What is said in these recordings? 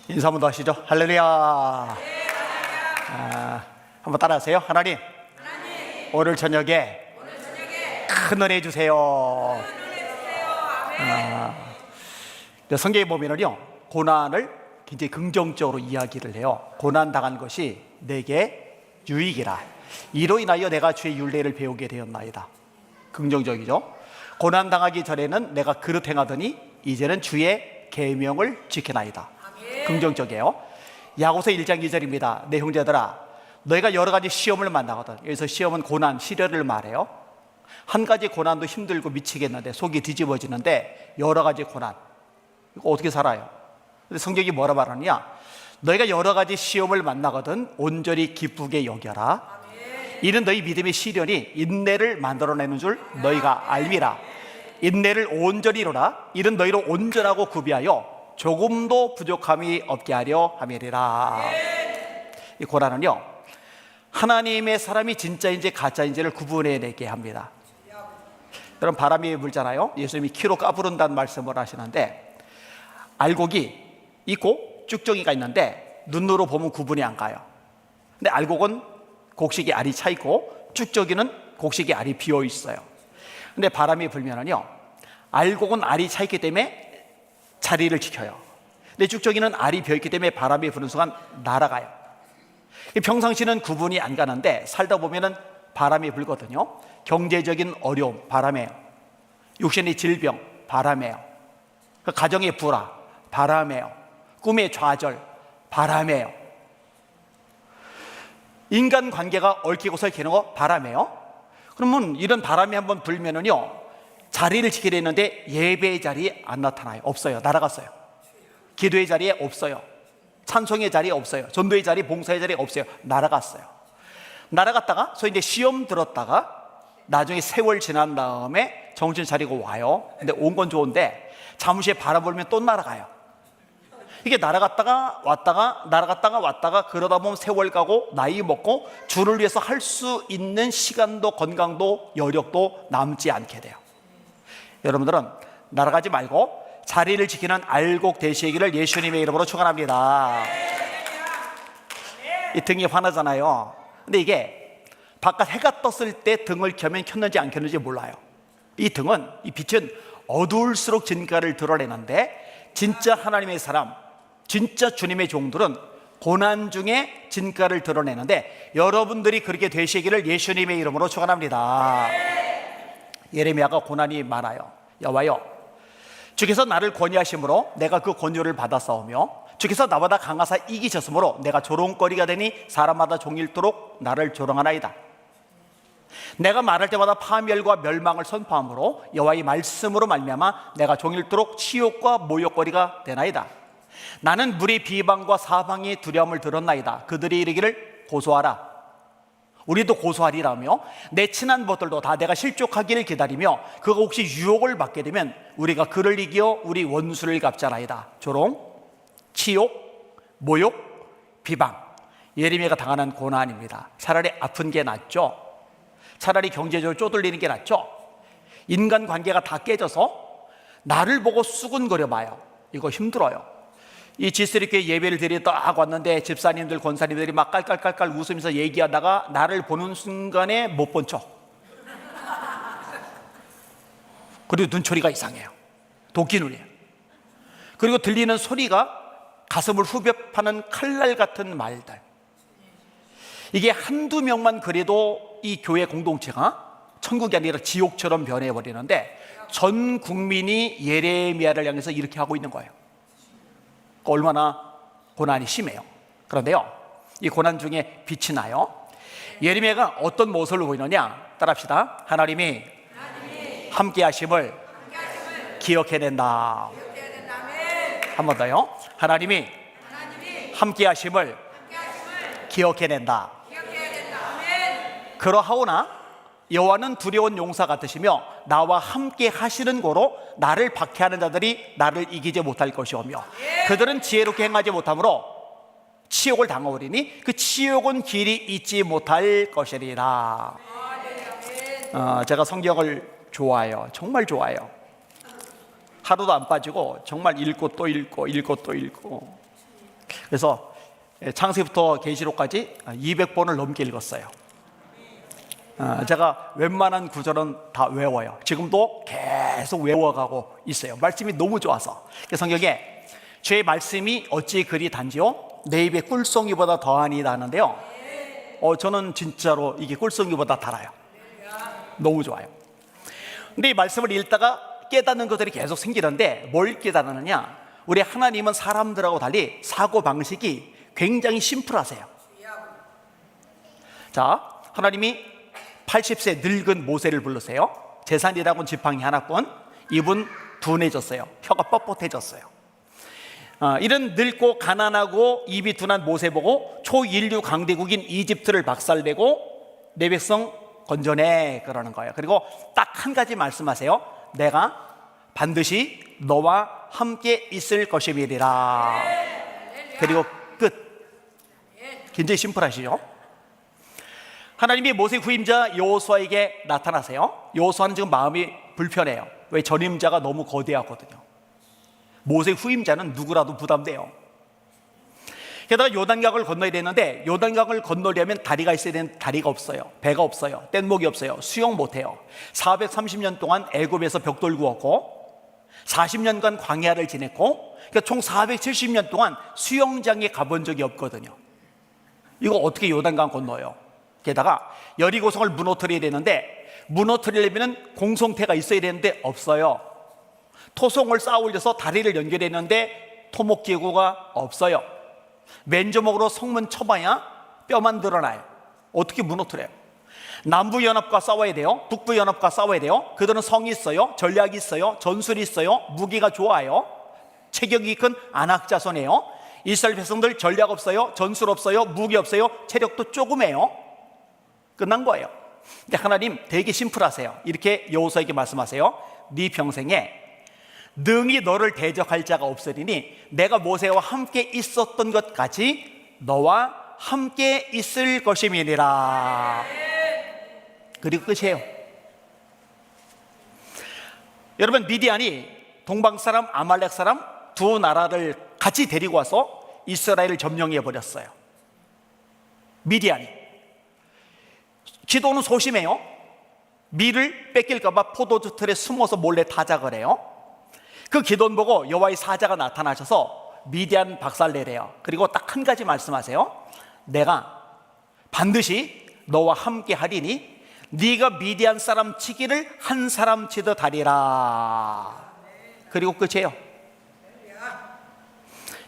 인사 한번 더 하시죠. 할렐루야. 한번 따라하세요. 하나님, 오늘 저녁에 큰 은혜 주세요. 성경에 보면은요, 고난을 굉장히 긍정적으로 이야기를 해요. 고난 당한 것이 내게 유익이라. 이로 인하여 내가 주의 율례를 배우게 되었나이다. 긍정적이죠. 고난 당하기 전에는 내가 그릇 행하더니 이제는 주의 계명을 지키나이다. 긍정적이에요. 야고보서 1장 2절입니다. 내 형제들아, 너희가 여러 가지 시험을 만나거든. 여기서 시험은 고난, 시련을 말해요. 한 가지 고난도 힘들고 미치겠는데, 속이 뒤집어지는데 여러 가지 고난, 이거 어떻게 살아요? 근데 성경이 뭐라 말하느냐? 너희가 여러 가지 시험을 만나거든 온전히 기쁘게 여겨라. 이는 너희 믿음의 시련이 인내를 만들어내는 줄 너희가 알미라. 인내를 온전히 이루라. 이는 너희로 온전하고 구비하여 조금도 부족함이 없게 하려 함이리라. 이 고난은요, 하나님의 사람이 진짜인지 가짜인지를 구분해내게 합니다. 여러분, 바람이 불잖아요. 예수님이 키로 까부른다는 말씀을 하시는데, 알곡이 있고 쭉정이가 있는데 눈으로 보면 구분이 안 가요. 근데 알곡은 곡식이 알이 차 있고 쭉정이는 곡식이 알이 비어 있어요. 근데 바람이 불면은요, 알곡은 알이 차 있기 때문에 자리를 지켜요. 근데 쭉정이는 알이 비어 있기 때문에 바람이 부는 순간 날아가요. 평상시는 구분이 안 가는데 살다 보면은 바람이 불거든요. 경제적인 어려움, 바람이에요. 육신의 질병, 바람이에요. 가정의 불화, 바람이에요. 꿈의 좌절, 바람이에요. 인간관계가 얽히고 설키는 거 바람이에요. 그러면 이런 바람이 한번 불면은요, 자리를 지키려 했는데 예배의 자리에 안 나타나요. 없어요. 날아갔어요. 기도의 자리에 없어요. 찬송의 자리에 없어요. 전도의 자리, 봉사의 자리에 없어요. 날아갔어요. 날아갔다가 소위 이제 시험 들었다가 나중에 세월 지난 다음에 정신 차리고 와요. 근데 온 건 좋은데 잠시 바람 불면 또 날아가요. 이게 날아갔다가 왔다가 날아갔다가 왔다가 그러다 보면 세월 가고 나이 먹고 주를 위해서 할 수 있는 시간도 건강도 여력도 남지 않게 돼요. 여러분들은 날아가지 말고 자리를 지키는 알곡 되시기를 예수님의 이름으로 축원합니다. 이 등이 환하잖아요. 근데 이게 바깥 해가 떴을 때 등을 켜면 켰는지 안 켰는지 몰라요. 이 등은, 이 빛은 어두울수록 진가를 드러내는데, 진짜 하나님의 사람, 진짜 주님의 종들은 고난 중에 진가를 드러내는데, 여러분들이 그렇게 되시기를 예수님의 이름으로 축원합니다. 예레미야가 고난이 많아요. 여호와여, 주께서 나를 권유하심으로 내가 그 권유를 받았사오며 주께서 나보다 강하사 이기셨으므로 내가 조롱거리가 되니 사람마다 종일토록 나를 조롱하나이다. 내가 말할 때마다 파멸과 멸망을 선포함으로 여호와의 말씀으로 말미암아 내가 종일토록 치욕과 모욕거리가 되나이다. 나는 무리 비방과 사방의 두려움을 들었나이다. 그들이 이르기를 고소하라. 우리도 고소하리라며 내 친한 벗들도 다 내가 실족하기를 기다리며 그가 혹시 유혹을 받게 되면 우리가 그를 이겨 우리 원수를 갚자나이다. 조롱, 치욕, 모욕, 비방. 예레미야가 당하는 고난입니다. 차라리 아픈 게 낫죠. 차라리 경제적으로 쪼들리는 게 낫죠. 인간관계가 다 깨져서 나를 보고 수군거려 봐요. 이거 힘들어요. 이 G3교회 예배를 드리러 딱 왔는데 집사님들, 권사님들이 막 깔깔깔깔 웃으면서 얘기하다가 나를 보는 순간에 못 본 척. 그리고 눈초리가 이상해요. 도끼 눈이에요. 그리고 들리는 소리가 가슴을 후벼 파는 칼날 같은 말들. 이게 한두 명만 그래도 이 교회 공동체가 천국이 아니라 지옥처럼 변해버리는데, 전 국민이 예레미야를 향해서 이렇게 하고 있는 거예요. 얼마나 고난이 심해요. 그런데요, 이 고난 중에 빛이 나요. 예레미야가 어떤 모습을 보이느냐? 따라합시다. 하나님이 함께 하심을 기억해낸다. 한 번 더요. 하나님이 함께 하심을 기억해낸다. 그러하오나 여호와는 두려운 용사 같으시며 나와 함께 하시는 고로 나를 박해하는 자들이 나를 이기지 못할 것이오며 그들은 지혜롭게 행하지 못하므로 치욕을 당하오리니 그 치욕은 길이 잊지 못할 것이리라. 제가 성경을 좋아해요. 정말 좋아해요. 하루도 안 빠지고 정말 읽고 또 읽고 읽고 또 읽고. 그래서 창세기부터 계시록까지 200번을 넘게 읽었어요. 제가 웬만한 구절은 다 외워요. 지금도 계속 외워가고 있어요. 말씀이 너무 좋아서. 성경에 주의 말씀이 어찌 그리 단지요? 내 입에 꿀송이보다 더하니 하는데요, 저는 진짜로 이게 꿀송이보다 달아요. 너무 좋아요. 근데 이 말씀을 읽다가 깨닫는 것들이 계속 생기는데, 뭘 깨닫느냐? 우리 하나님은 사람들하고 달리 사고방식이 굉장히 심플하세요. 자, 하나님이 80세 늙은 모세를 부르세요. 재산이라고는 지팡이 하나뿐, 입은 둔해졌어요. 혀가 뻣뻣해졌어요. 이런 늙고 가난하고 입이 둔한 모세 보고 초인류 강대국인 이집트를 박살내고 내 백성 건져내, 그러는 거예요. 그리고 딱 한 가지 말씀하세요. 내가 반드시 너와 함께 있을 것임이리라. 그리고 끝. 굉장히 심플하시죠? 하나님이 모세 후임자 여호수아에게 나타나세요. 여호수아는 지금 마음이 불편해요. 왜? 전임자가 너무 거대하거든요. 모세 후임자는 누구라도 부담돼요. 게다가 요단강을 건너야 되는데, 요단강을 건너려면 다리가 있어야 되는데 다리가 없어요. 배가 없어요. 뗏목이 없어요. 수영 못해요. 430년 동안 애굽에서 벽돌 구웠고 40년간 광야를 지냈고, 그러니까 총 470년 동안 수영장에 가본 적이 없거든요. 이거 어떻게 요단강 건너요? 게다가 여리고성을 무너뜨려야 되는데, 무너뜨리려면 공성태가 있어야 되는데 없어요. 토송을 쌓아 올려서 다리를 연결했는데 토목기구가 없어요. 맨조목으로 성문 쳐봐야 뼈만 드러나요. 어떻게 무너뜨려요? 남부연합과 싸워야 돼요. 북부연합과 싸워야 돼요. 그들은 성이 있어요. 전략이 있어요. 전술이 있어요. 무기가 좋아요. 체격이 큰 안악자손이에요. 이스라엘 백성들 전략 없어요. 전술 없어요. 무기 없어요. 체력도 조금해요. 끝난 거예요. 근데 하나님 되게 심플하세요. 이렇게 여호수아에게 말씀하세요. 네 평생에 능히 너를 대적할 자가 없으리니 내가 모세와 함께 있었던 것 같이 너와 함께 있을 것임이니라. 그리고 끝이에요. 여러분, 미디안이 동방 사람, 아말렉 사람 두 나라를 같이 데리고 와서 이스라엘을 점령해 버렸어요. 미디안이. 기도는 소심해요. 밀을 뺏길까봐 포도주 틀에 숨어서 몰래 타작을 해요. 그 기도는 보고 여호와의 사자가 나타나셔서 미디안 박살내래요. 그리고 딱 한 가지 말씀하세요. 내가 반드시 너와 함께 하리니 네가 미디안 사람 치기를 한 사람 치듯 하리라. 그리고 끝이에요.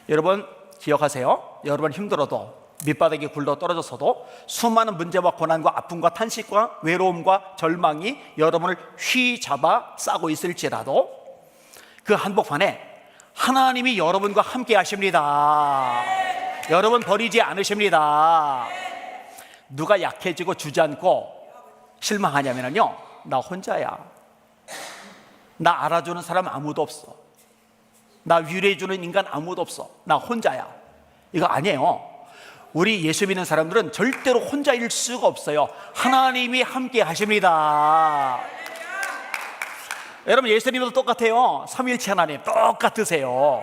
여러분 기억하세요. 여러분 힘들어도 밑바닥에 굴러 떨어졌어도 수많은 문제와 고난과 아픔과 탄식과 외로움과 절망이 여러분을 휘잡아 싸고 있을지라도 그 한복판에 하나님이 여러분과 함께 하십니다. 여러분 버리지 않으십니다. 누가 약해지고 주저앉고 실망하냐면요, 나 혼자야. 나 알아주는 사람 아무도 없어. 나 위로해주는 인간 아무도 없어. 나 혼자야. 이거 아니에요. 우리 예수 믿는 사람들은 절대로 혼자일 수가 없어요. 하나님이 함께 하십니다. 여러분 예수님도 똑같아요. 삼위일체 하나님 똑같으세요.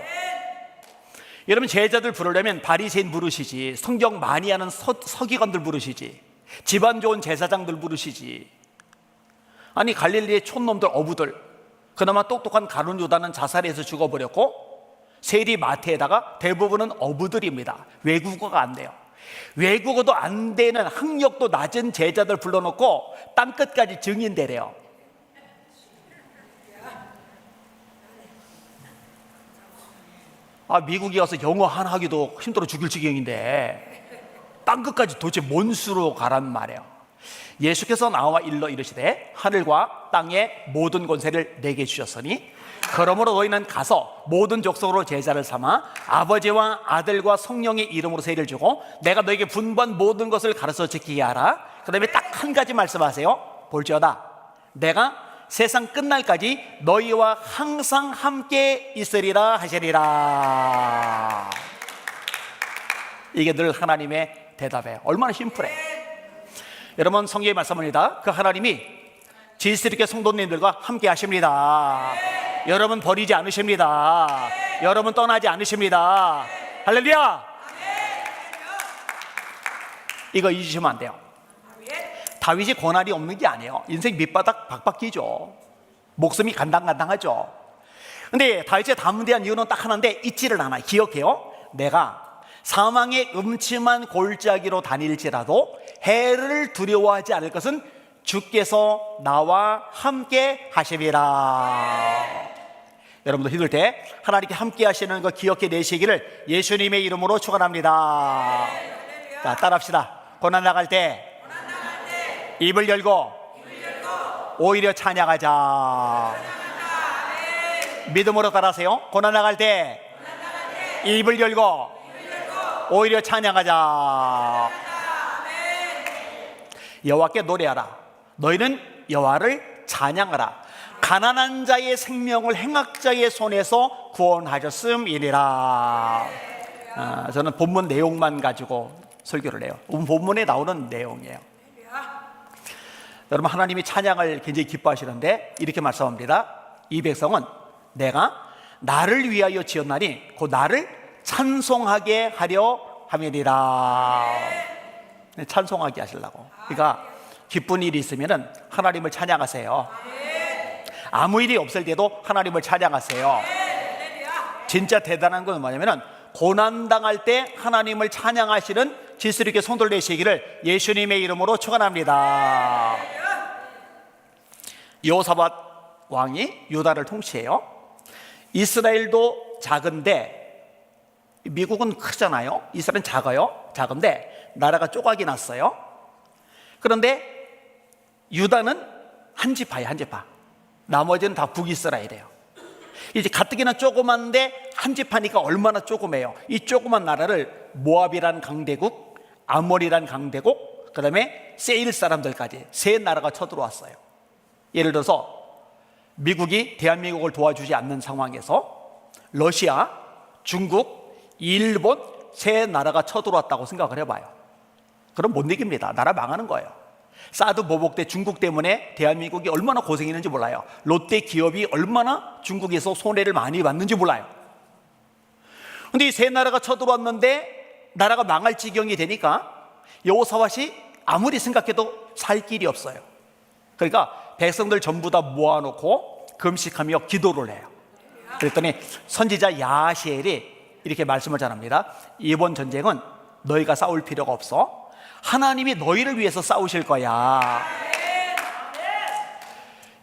여러분 제자들 부르려면 바리새인 부르시지, 성경 많이 하는 서기관들 부르시지, 집안 좋은 제사장들 부르시지. 아니 갈릴리의 촌놈들, 어부들, 그나마 똑똑한 가룟 유다는 자살해서 죽어버렸고 세리 마태에다가 대부분은 어부들입니다. 외국어가 안 돼요. 외국어도 안 되는 학력도 낮은 제자들 불러놓고 땅끝까지 증인되래요. 미국에 가서 영어 하나 하기도 힘들어 죽일 지경인데 땅끝까지 도대체 뭔 수로 가란 말이에요. 예수께서 나와 일러 이르시되 하늘과 땅의 모든 권세를 내게 주셨으니 그러므로 너희는 가서 모든 족속으로 제자를 삼아 아버지와 아들과 성령의 이름으로 세례를 주고 내가 너에게 분부한 모든 것을 가르쳐 지키게 하라. 그 다음에 딱 한 가지 말씀하세요. 볼지어다 내가 세상 끝날까지 너희와 항상 함께 있으리라 하시리라. 이게 늘 하나님의 대답이에요. 얼마나 심플해. 여러분 성경의 말씀입니다. 그 하나님이 질스럽게 성도님들과 함께 하십니다. 여러분 버리지 않으십니다. 여러분 떠나지 않으십니다. 할렐루야. 이거 잊으시면 안 돼요. 다윗이 고난이 없는 게 아니에요. 인생 밑바닥 박박 끼죠. 목숨이 간당간당하죠. 근데 다윗의 담대한 이유는 딱 하나인데 잊지를 않아요. 기억해요. 내가 사망의 음침한 골짜기로 다닐지라도 해를 두려워하지 않을 것은 주께서 나와 함께 하심이라. 여러분도 힘들 때 하나님께 함께 하시는 거 기억해 내시기를 예수님의 이름으로 축원합니다. 자, 따라합시다. 고난 나갈 때 입을 열고 오히려 찬양하자. 믿음으로 따라하세요. 고난 나갈 때 입을 열고 오히려 찬양하자. 여호와께 노래하라. 너희는 여호와를 찬양하라. 가난한 자의 생명을 행악자의 손에서 구원하셨음이니라. 저는 본문 내용만 가지고 설교를 해요. 본문에 나오는 내용이에요. 여러분, 하나님이 찬양을 굉장히 기뻐하시는데 이렇게 말씀합니다. 이 백성은 내가 나를 위하여 지었나니 곧 나를 찬송하게 하려 함이니라. 찬송하게 하시려고. 그러니까 기쁜 일이 있으면 하나님을 찬양하세요. 아무 일이 없을 때도 하나님을 찬양하세요. 진짜 대단한 건 뭐냐면 고난당할 때 하나님을 찬양하시는 질서 있게 손 들내시기를 예수님의 이름으로 축원합니다. 여호사밧 왕이 유다를 통치해요. 이스라엘도 작은데 미국은 크잖아요. 이스라엘은 작아요. 작은데 나라가 쪼각이 났어요. 그런데 유다는 한 지파예요. 한 지파. 나머지는 다 북이스라엘이에요. 이제 가뜩이나 조그만데 한 지파니까 얼마나 조그매요. 이 조그만 나라를 모압이란 강대국, 아몬이란 강대국, 그 다음에 세일 사람들까지 세 나라가 쳐들어왔어요. 예를 들어서 미국이 대한민국을 도와주지 않는 상황에서 러시아, 중국, 일본 세 나라가 쳐들어왔다고 생각을 해봐요. 그럼 못 이깁니다. 나라 망하는 거예요. 사드 보복 때 중국 때문에 대한민국이 얼마나 고생했는지 몰라요. 롯데 기업이 얼마나 중국에서 손해를 많이 봤는지 몰라요. 근데 이 세 나라가 쳐들어왔는데 나라가 망할 지경이 되니까 여호사밧이 아무리 생각해도 살 길이 없어요. 그러니까 백성들 전부 다 모아놓고 금식하며 기도를 해요. 그랬더니 선지자 야시엘이 이렇게 말씀을 전합니다. 이번 전쟁은 너희가 싸울 필요가 없어. 하나님이 너희를 위해서 싸우실 거야.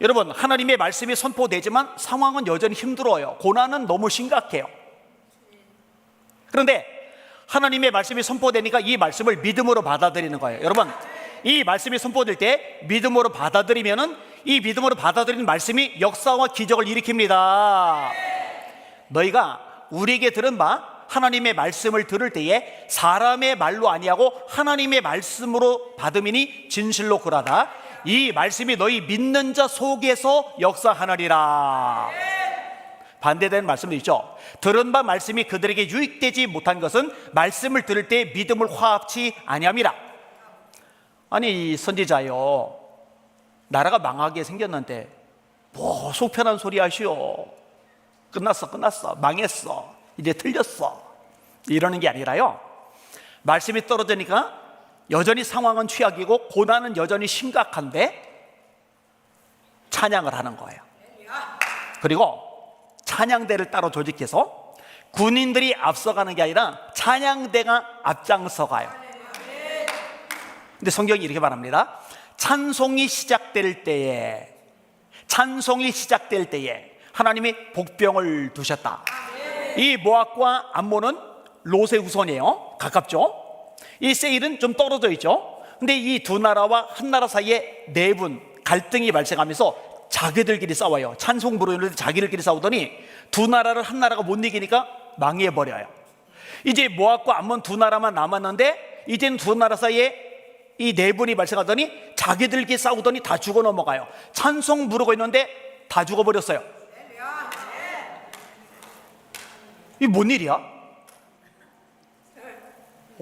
여러분, 하나님의 말씀이 선포되지만 상황은 여전히 힘들어요. 고난은 너무 심각해요. 그런데 하나님의 말씀이 선포되니까 이 말씀을 믿음으로 받아들이는 거예요. 여러분, 이 말씀이 선포될 때 믿음으로 받아들이면은 이 믿음으로 받아들이는 말씀이 역사와 기적을 일으킵니다. 너희가 우리에게 들은 바 하나님의 말씀을 들을 때에 사람의 말로 아니하고 하나님의 말씀으로 받음이니 진실로 그러하다. 이 말씀이 너희 믿는 자 속에서 역사하느니라. 반대되는 말씀도 있죠. 들은 바 말씀이 그들에게 유익되지 못한 것은 말씀을 들을 때 믿음을 화합치 아니함이라. 아니 선지자요, 나라가 망하게 생겼는데 뭐 속편한 소리 하시오. 끝났어 망했어, 이제 틀렸어, 이러는 게 아니라요, 말씀이 떨어지니까 여전히 상황은 최악이고 고난은 여전히 심각한데 찬양을 하는 거예요. 그리고 찬양대를 따로 조직해서 군인들이 앞서가는 게 아니라 찬양대가 앞장서가요. 근데 성경이 이렇게 말합니다. 찬송이 시작될 때에 하나님이 복병을 두셨다. 이 모압과 암몬은 롯의 후손이에요. 가깝죠. 이 세일은 좀 떨어져 있죠. 근데 이 두 나라와 한 나라 사이에 내분, 갈등이 발생하면서 자기들끼리 싸워요. 찬송 부르는데 자기들끼리 싸우더니 두 나라를 한 나라가 못 이기니까 망해버려요. 이제 모압과 암몬 두 나라만 남았는데 이제는 두 나라 사이에 이 내분이 발생하더니 자기들끼리 싸우더니 다 죽어 넘어가요. 찬송 부르고 있는데 다 죽어버렸어요. 이게 뭔 일이야?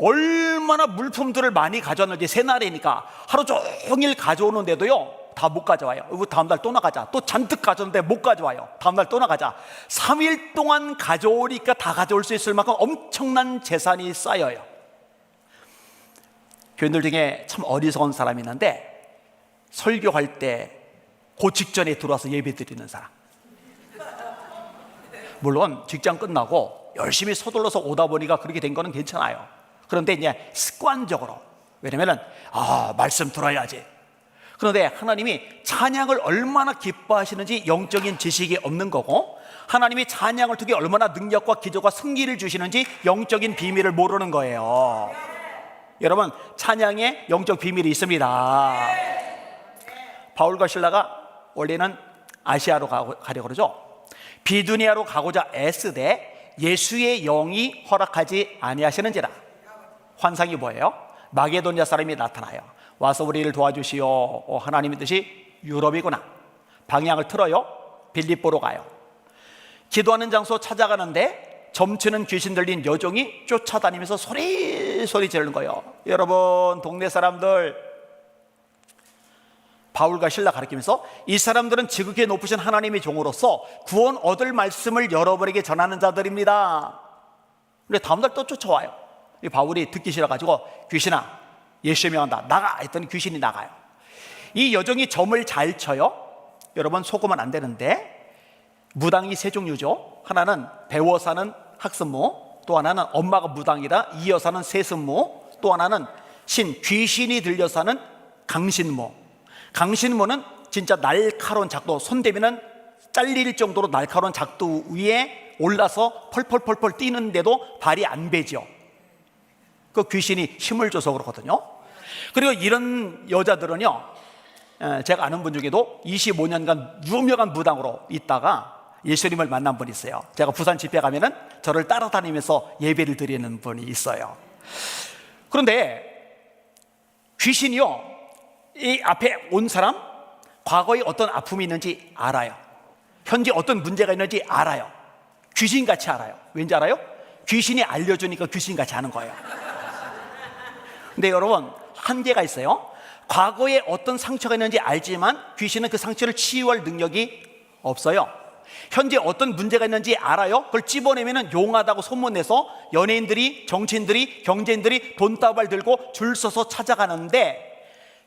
얼마나 물품들을 많이 가져왔는지, 새 날이니까 하루 종일 가져오는데도요 다 못 가져와요. 다음날 또 나가자. 또 잔뜩 가져오는데 못 가져와요. 다음날 또 나가자. 3일 동안 가져오니까 다 가져올 수 있을 만큼 엄청난 재산이 쌓여요. 교인들 중에 참 어리석은 사람이 있는데 설교할 때 그 직전에 들어와서 예배 드리는 사람. 물론 직장 끝나고 열심히 서둘러서 오다 보니까 그렇게 된 거는 괜찮아요. 그런데 이제 습관적으로, 왜냐면은 말씀 들어야지. 그런데 하나님이 찬양을 얼마나 기뻐하시는지 영적인 지식이 없는 거고, 하나님이 찬양을 통해 얼마나 능력과 기적과 승리를 주시는지 영적인 비밀을 모르는 거예요. 여러분, 찬양에 영적 비밀이 있습니다. 바울과 실라가 원래는 아시아로 가려고 그러죠. 비두니아로 가고자 애쓰되 예수의 영이 허락하지 아니하시는지라. 환상이 뭐예요? 마게도냐 사람이 나타나요. 와서 우리를 도와주시오. 하나님의 뜻이 유럽이구나. 방향을 틀어요. 빌립보로 가요. 기도하는 장소 찾아가는데 점치는 귀신 들린 여종이 쫓아다니면서 소리 지르는 거예요. 여러분, 동네 사람들, 바울과 실라 가르치면서 이 사람들은 지극히 높으신 하나님의 종으로서 구원 얻을 말씀을 여러분에게 전하는 자들입니다. 근데 다음날 또 쫓아와요. 이 바울이 듣기 싫어가지고 귀신아, 예수 명한다, 나가 했더니 귀신이 나가요. 이 여종이 점을 잘 쳐요. 여러분, 속으면 안 되는데 무당이 세 종류죠. 하나는 배워 사는 학습무, 또 하나는 엄마가 무당이라 이어 사는 세습무, 또 하나는 귀신이 들려 사는 강신무. 강신무는 진짜 날카로운 작두, 손 대면은 잘릴 정도로 날카로운 작두 위에 올라서 펄펄펄펄 뛰는데도 발이 안 베죠. 그 귀신이 힘을 줘서 그렇거든요. 그리고 이런 여자들은요, 제가 아는 분 중에도 25년간 유명한 무당으로 있다가 예수님을 만난 분이 있어요. 제가 부산 집회 가면은 저를 따라다니면서 예배를 드리는 분이 있어요. 그런데 귀신이요, 이 앞에 온 사람 과거에 어떤 아픔이 있는지 알아요. 현재 어떤 문제가 있는지 알아요. 귀신같이 알아요. 왠지 알아요? 귀신이 알려주니까 귀신같이 하는 거예요. 근데 여러분, 한계가 있어요. 과거에 어떤 상처가 있는지 알지만 귀신은 그 상처를 치유할 능력이 없어요. 현재 어떤 문제가 있는지 알아요. 그걸 찝어내면 용하다고 소문내서 연예인들이, 정치인들이, 경제인들이 돈다발 들고 줄 서서 찾아가는데,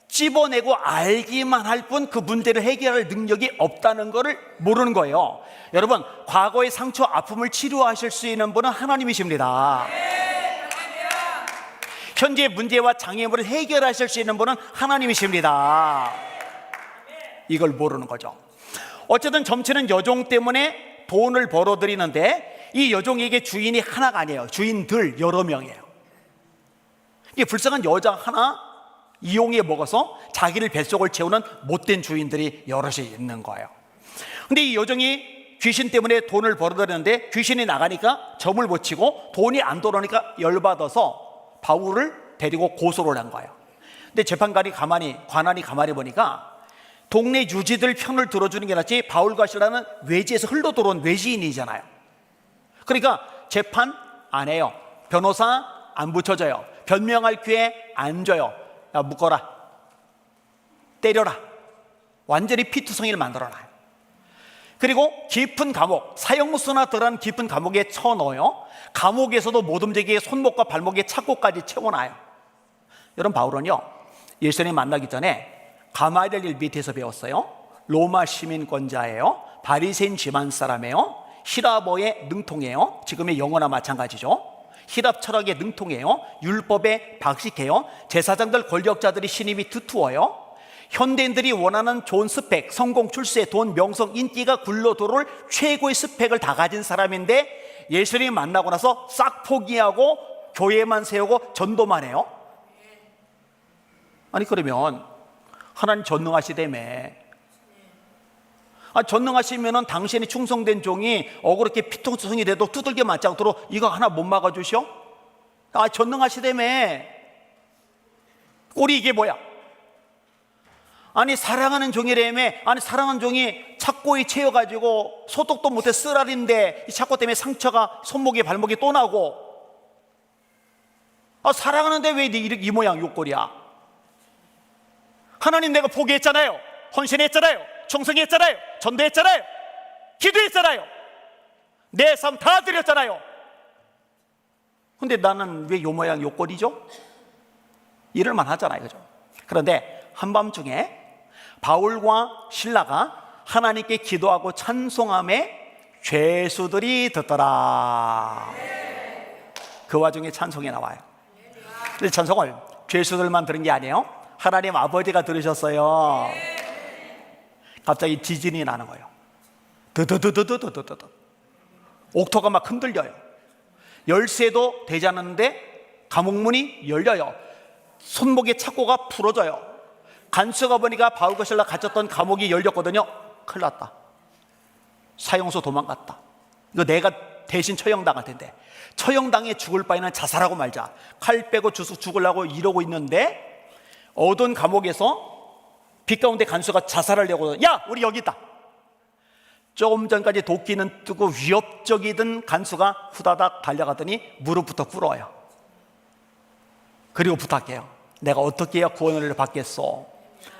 찝어내고 알기만 할 뿐 그 문제를 해결할 능력이 없다는 것을 모르는 거예요. 여러분, 과거의 상처, 아픔을 치료하실 수 있는 분은 하나님이십니다. 현재의 문제와 장애물을 해결하실 수 있는 분은 하나님이십니다. 이걸 모르는 거죠. 어쨌든 점치는 여종 때문에 돈을 벌어들이는데 이 여종에게 주인이 하나가 아니에요. 주인들 여러 명이에요. 이게 불쌍한 여자 하나 이용해 먹어서 자기를 뱃속을 채우는 못된 주인들이 여럿이 있는 거예요. 근데 이 여종이 귀신 때문에 돈을 벌어들이는데 귀신이 나가니까 점을 못 치고 돈이 안 돌아오니까 열받아서 바울을 데리고 고소를 한 거예요. 근데 재판관이 관원이 가만히 보니까 동네 유지들 편을 들어주는 게 낫지, 바울과 실라는 외지에서 흘러 들어온 외지인이잖아요. 그러니까 재판 안 해요. 변호사 안 붙여줘요. 변명할 기회 안 줘요. 야, 묶어라, 때려라, 완전히 피투성이를 만들어놔요. 그리고 깊은 감옥, 사형수나 들어간 깊은 감옥에 쳐넣어요. 감옥에서도 못 움직이게 손목과 발목에 착고까지 채워놔요. 여러분, 바울은요, 예수님 만나기 전에 가마리엘 밑에서 배웠어요. 로마 시민권자예요. 바리새인 집안 사람이에요. 히라보의 능통이에요. 지금의 영어나 마찬가지죠. 히랍 철학에 능통해요. 율법에 박식해요. 제사장들, 권력자들이 신임이 두투워요. 현대인들이 원하는 좋은 스펙, 성공, 출세, 돈, 명성, 인기가 굴러 들어올 최고의 스펙을 다 가진 사람인데 예수님 만나고 나서 싹 포기하고 교회만 세우고 전도만 해요. 아니, 그러면 하나님 전능하시다며. 전능하시면은 당신이 충성된 종이 억울하게 피통성이 돼도 두들겨 맞지 않도록 이거 하나 못 막아주셔? 전능하시다며. 꼴이 이게 뭐야? 아니, 사랑하는 종이라며. 아니, 사랑하는 종이 착고에 채워가지고 소독도 못해 쓰라린데 이 착고 때문에 상처가 손목에 발목에 또 나고. 사랑하는데 왜 이 모양 요꼴이야? 하나님, 내가 포기했잖아요. 헌신했잖아요. 충성했잖아요. 전도했잖아요. 기도했잖아요. 내 삶 다 드렸잖아요. 근데 나는 왜 요 모양 요 꼴이죠? 이럴만 하잖아요, 그죠? 그런데 한밤중에 바울과 실라가 하나님께 기도하고 찬송함에 죄수들이 듣더라. 그 와중에 찬송이 나와요. 근데 찬송을 죄수들만 들은 게 아니에요. 하나님 아버지가 들으셨어요. 갑자기 지진이 나는 거예요. 드드드드드드드드. 옥토가 막 흔들려요. 열쇠도 되지 않았는데 감옥문이 열려요. 손목의 착고가 부러져요. 간수가 보니까 바울과 실라 갇혔던 감옥이 열렸거든요. 큰일 났다. 사형소 도망갔다. 이거 내가 대신 처형당할 텐데, 처형당해 죽을 바에는 자살하고 말자. 칼 빼고 죽으려고 이러고 있는데 어두운 감옥에서 빛 가운데 간수가 자살하려고, 야 우리 여기 있다. 조금 전까지 도끼는 뜨고 위협적이던 간수가 후다닥 달려가더니 무릎부터 꿇어요. 그리고 부탁해요. 내가 어떻게 해야 구원을 받겠소?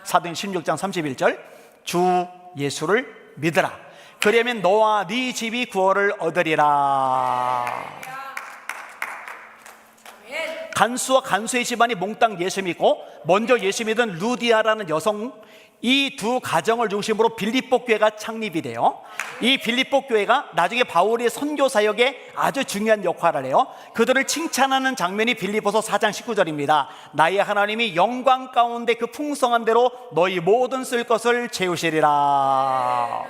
사도행 16장 31절, 주 예수를 믿으라. 그러면 너와 네 집이 구원을 얻으리라. 간수와 간수의 집안이 몽땅 예수 믿고, 먼저 예수 믿은 루디아라는 여성, 이 두 가정을 중심으로 빌립보 교회가 창립이 돼요. 이 빌립보 교회가 나중에 바울의 선교 사역에 아주 중요한 역할을 해요. 그들을 칭찬하는 장면이 빌립보서 4장 19절입니다. 나의 하나님이 영광 가운데 그 풍성한 대로 너희 모든 쓸 것을 채우시리라.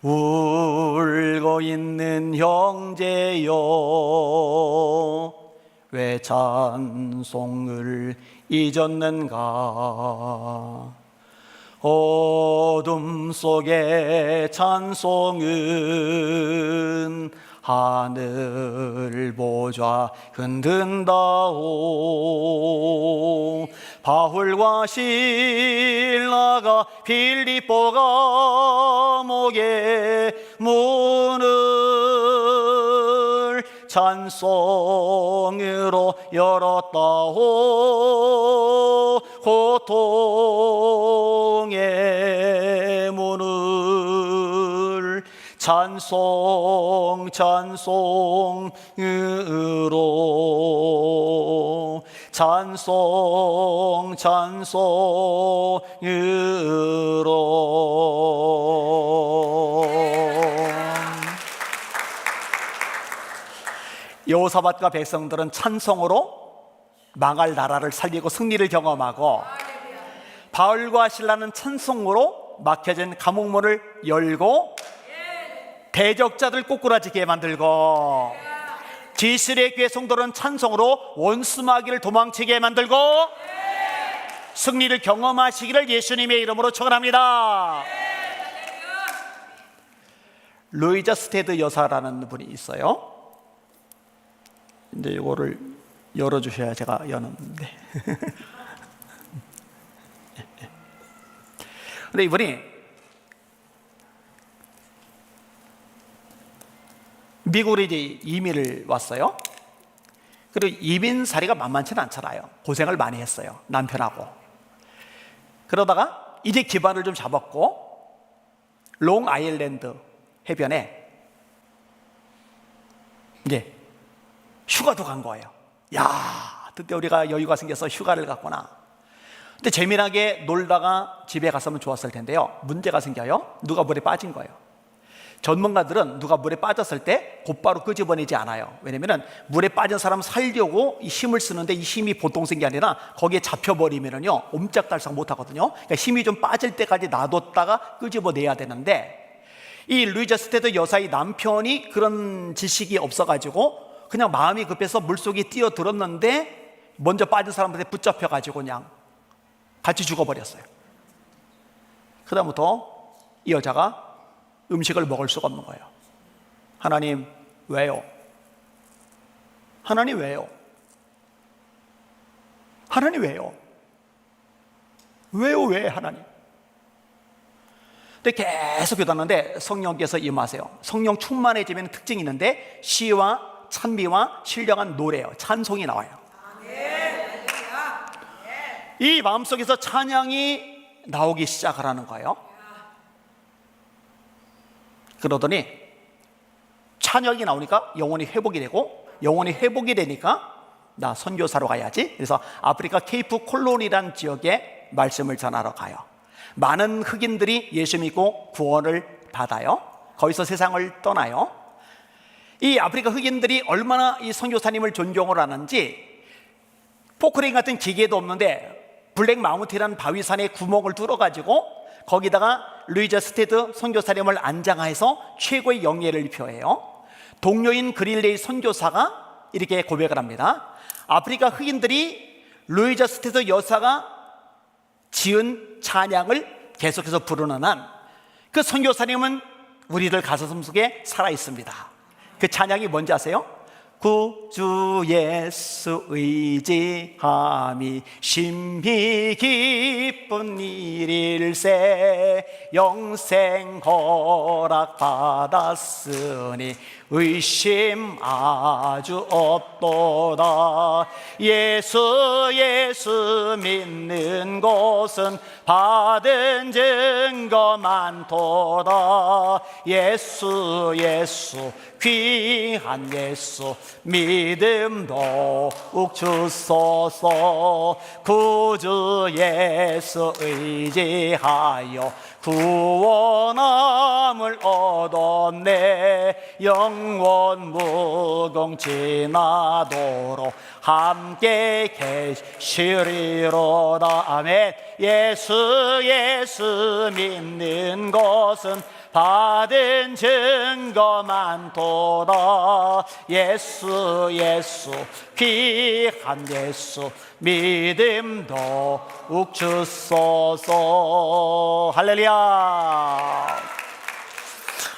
울고 있는 형제여, 왜 찬송을 잊었는가? 어둠 속에 찬송은 하늘 보좌 흔든다오. 바울과 실라가 빌립보 감옥의 문을 찬송으로 열었다오. 고통의 문을 찬송으로 여호사밧과 백성들은 찬송으로 망할 나라를 살리고 승리를 경험하고, 바울과 실라는 찬송으로 막혀진 감옥문을 열고 대적자들 꼬꾸라지게 만들고, 지스레 교회 성도는 찬송으로 원수마귀를 도망치게 만들고 승리를 경험하시기를 예수님의 이름으로 축원합니다. 루이자 스테드 여사라는 분이 있어요. 이제 이거를 열어주셔야 제가 여는데. 근데 이분이 미국으로 이제 이민을 왔어요. 그리고 이민살이가 만만치는 않잖아요. 고생을 많이 했어요, 남편하고. 그러다가 이제 기반을 좀 잡았고, 롱 아일랜드 해변에 이제 휴가도 간 거예요. 야, 그때 우리가 여유가 생겨서 휴가를 갔구나. 근데 재미나게 놀다가 집에 갔으면 좋았을 텐데요, 문제가 생겨요. 누가 물에 빠진 거예요. 전문가들은 누가 물에 빠졌을 때 곧바로 끄집어내지 않아요. 왜냐면 물에 빠진 사람 살려고 이 힘을 쓰는데 이 힘이 보통 생게 아니라 거기에 잡혀버리면요 옴짝달싹 못하거든요. 그러니까 힘이 좀 빠질 때까지 놔뒀다가 끄집어내야 되는데, 이 루이자 스테드 여사의 남편이 그런 지식이 없어가지고 그냥 마음이 급해서 물속에 뛰어들었는데 먼저 빠진 사람한테 붙잡혀가지고 그냥 같이 죽어버렸어요. 그 다음부터 이 여자가 음식을 먹을 수가 없는 거예요. 하나님 왜요? 하나님 왜요? 하나님 왜요? 왜요 왜 하나님? 근데 계속 기도하는데 성령께서 임하세요. 성령 충만해지면 특징이 있는데 시와 찬미와 신령한 노래요, 찬송이 나와요. 이 마음속에서 찬양이 나오기 시작하라는 거예요. 그러더니 찬양이 나오니까 영혼이 회복이 되고, 영혼이 회복이 되니까 나 선교사로 가야지. 그래서 아프리카 케이프 콜론이라는 지역에 말씀을 전하러 가요. 많은 흑인들이 예수 믿고 구원을 받아요. 거기서 세상을 떠나요. 이 아프리카 흑인들이 얼마나 이 선교사님을 존경을 하는지, 포크레인 같은 기계도 없는데 블랙 마운틴이라는 바위산에 구멍을 뚫어가지고 거기다가 루이저 스테드 선교사님을 안장해서 최고의 영예를 표해요. 동료인 그릴레이 선교사가 이렇게 고백을 합니다. 아프리카 흑인들이 루이저 스테드 여사가 지은 찬양을 계속해서 부르는 한 그 선교사님은 우리들 가슴 속에 살아 있습니다. 그 찬양이 뭔지 아세요? 구주 예수 의지함이 심히 기쁜 일일세, 영생 허락 받았으니 의심 아주 없도다. 예수 믿는 곳은 받은 증거 많도다. 예수 귀한 예수 믿음 더욱 주소서. 구주 예수 의지하여 구원함을 얻었네. 영원 무궁 지나도록 함께 계시리로다. 아멘. 예수 믿는 것은 받은 증거 많도다. 예수 귀한 예수 믿음 더욱 주소서. 할렐루야.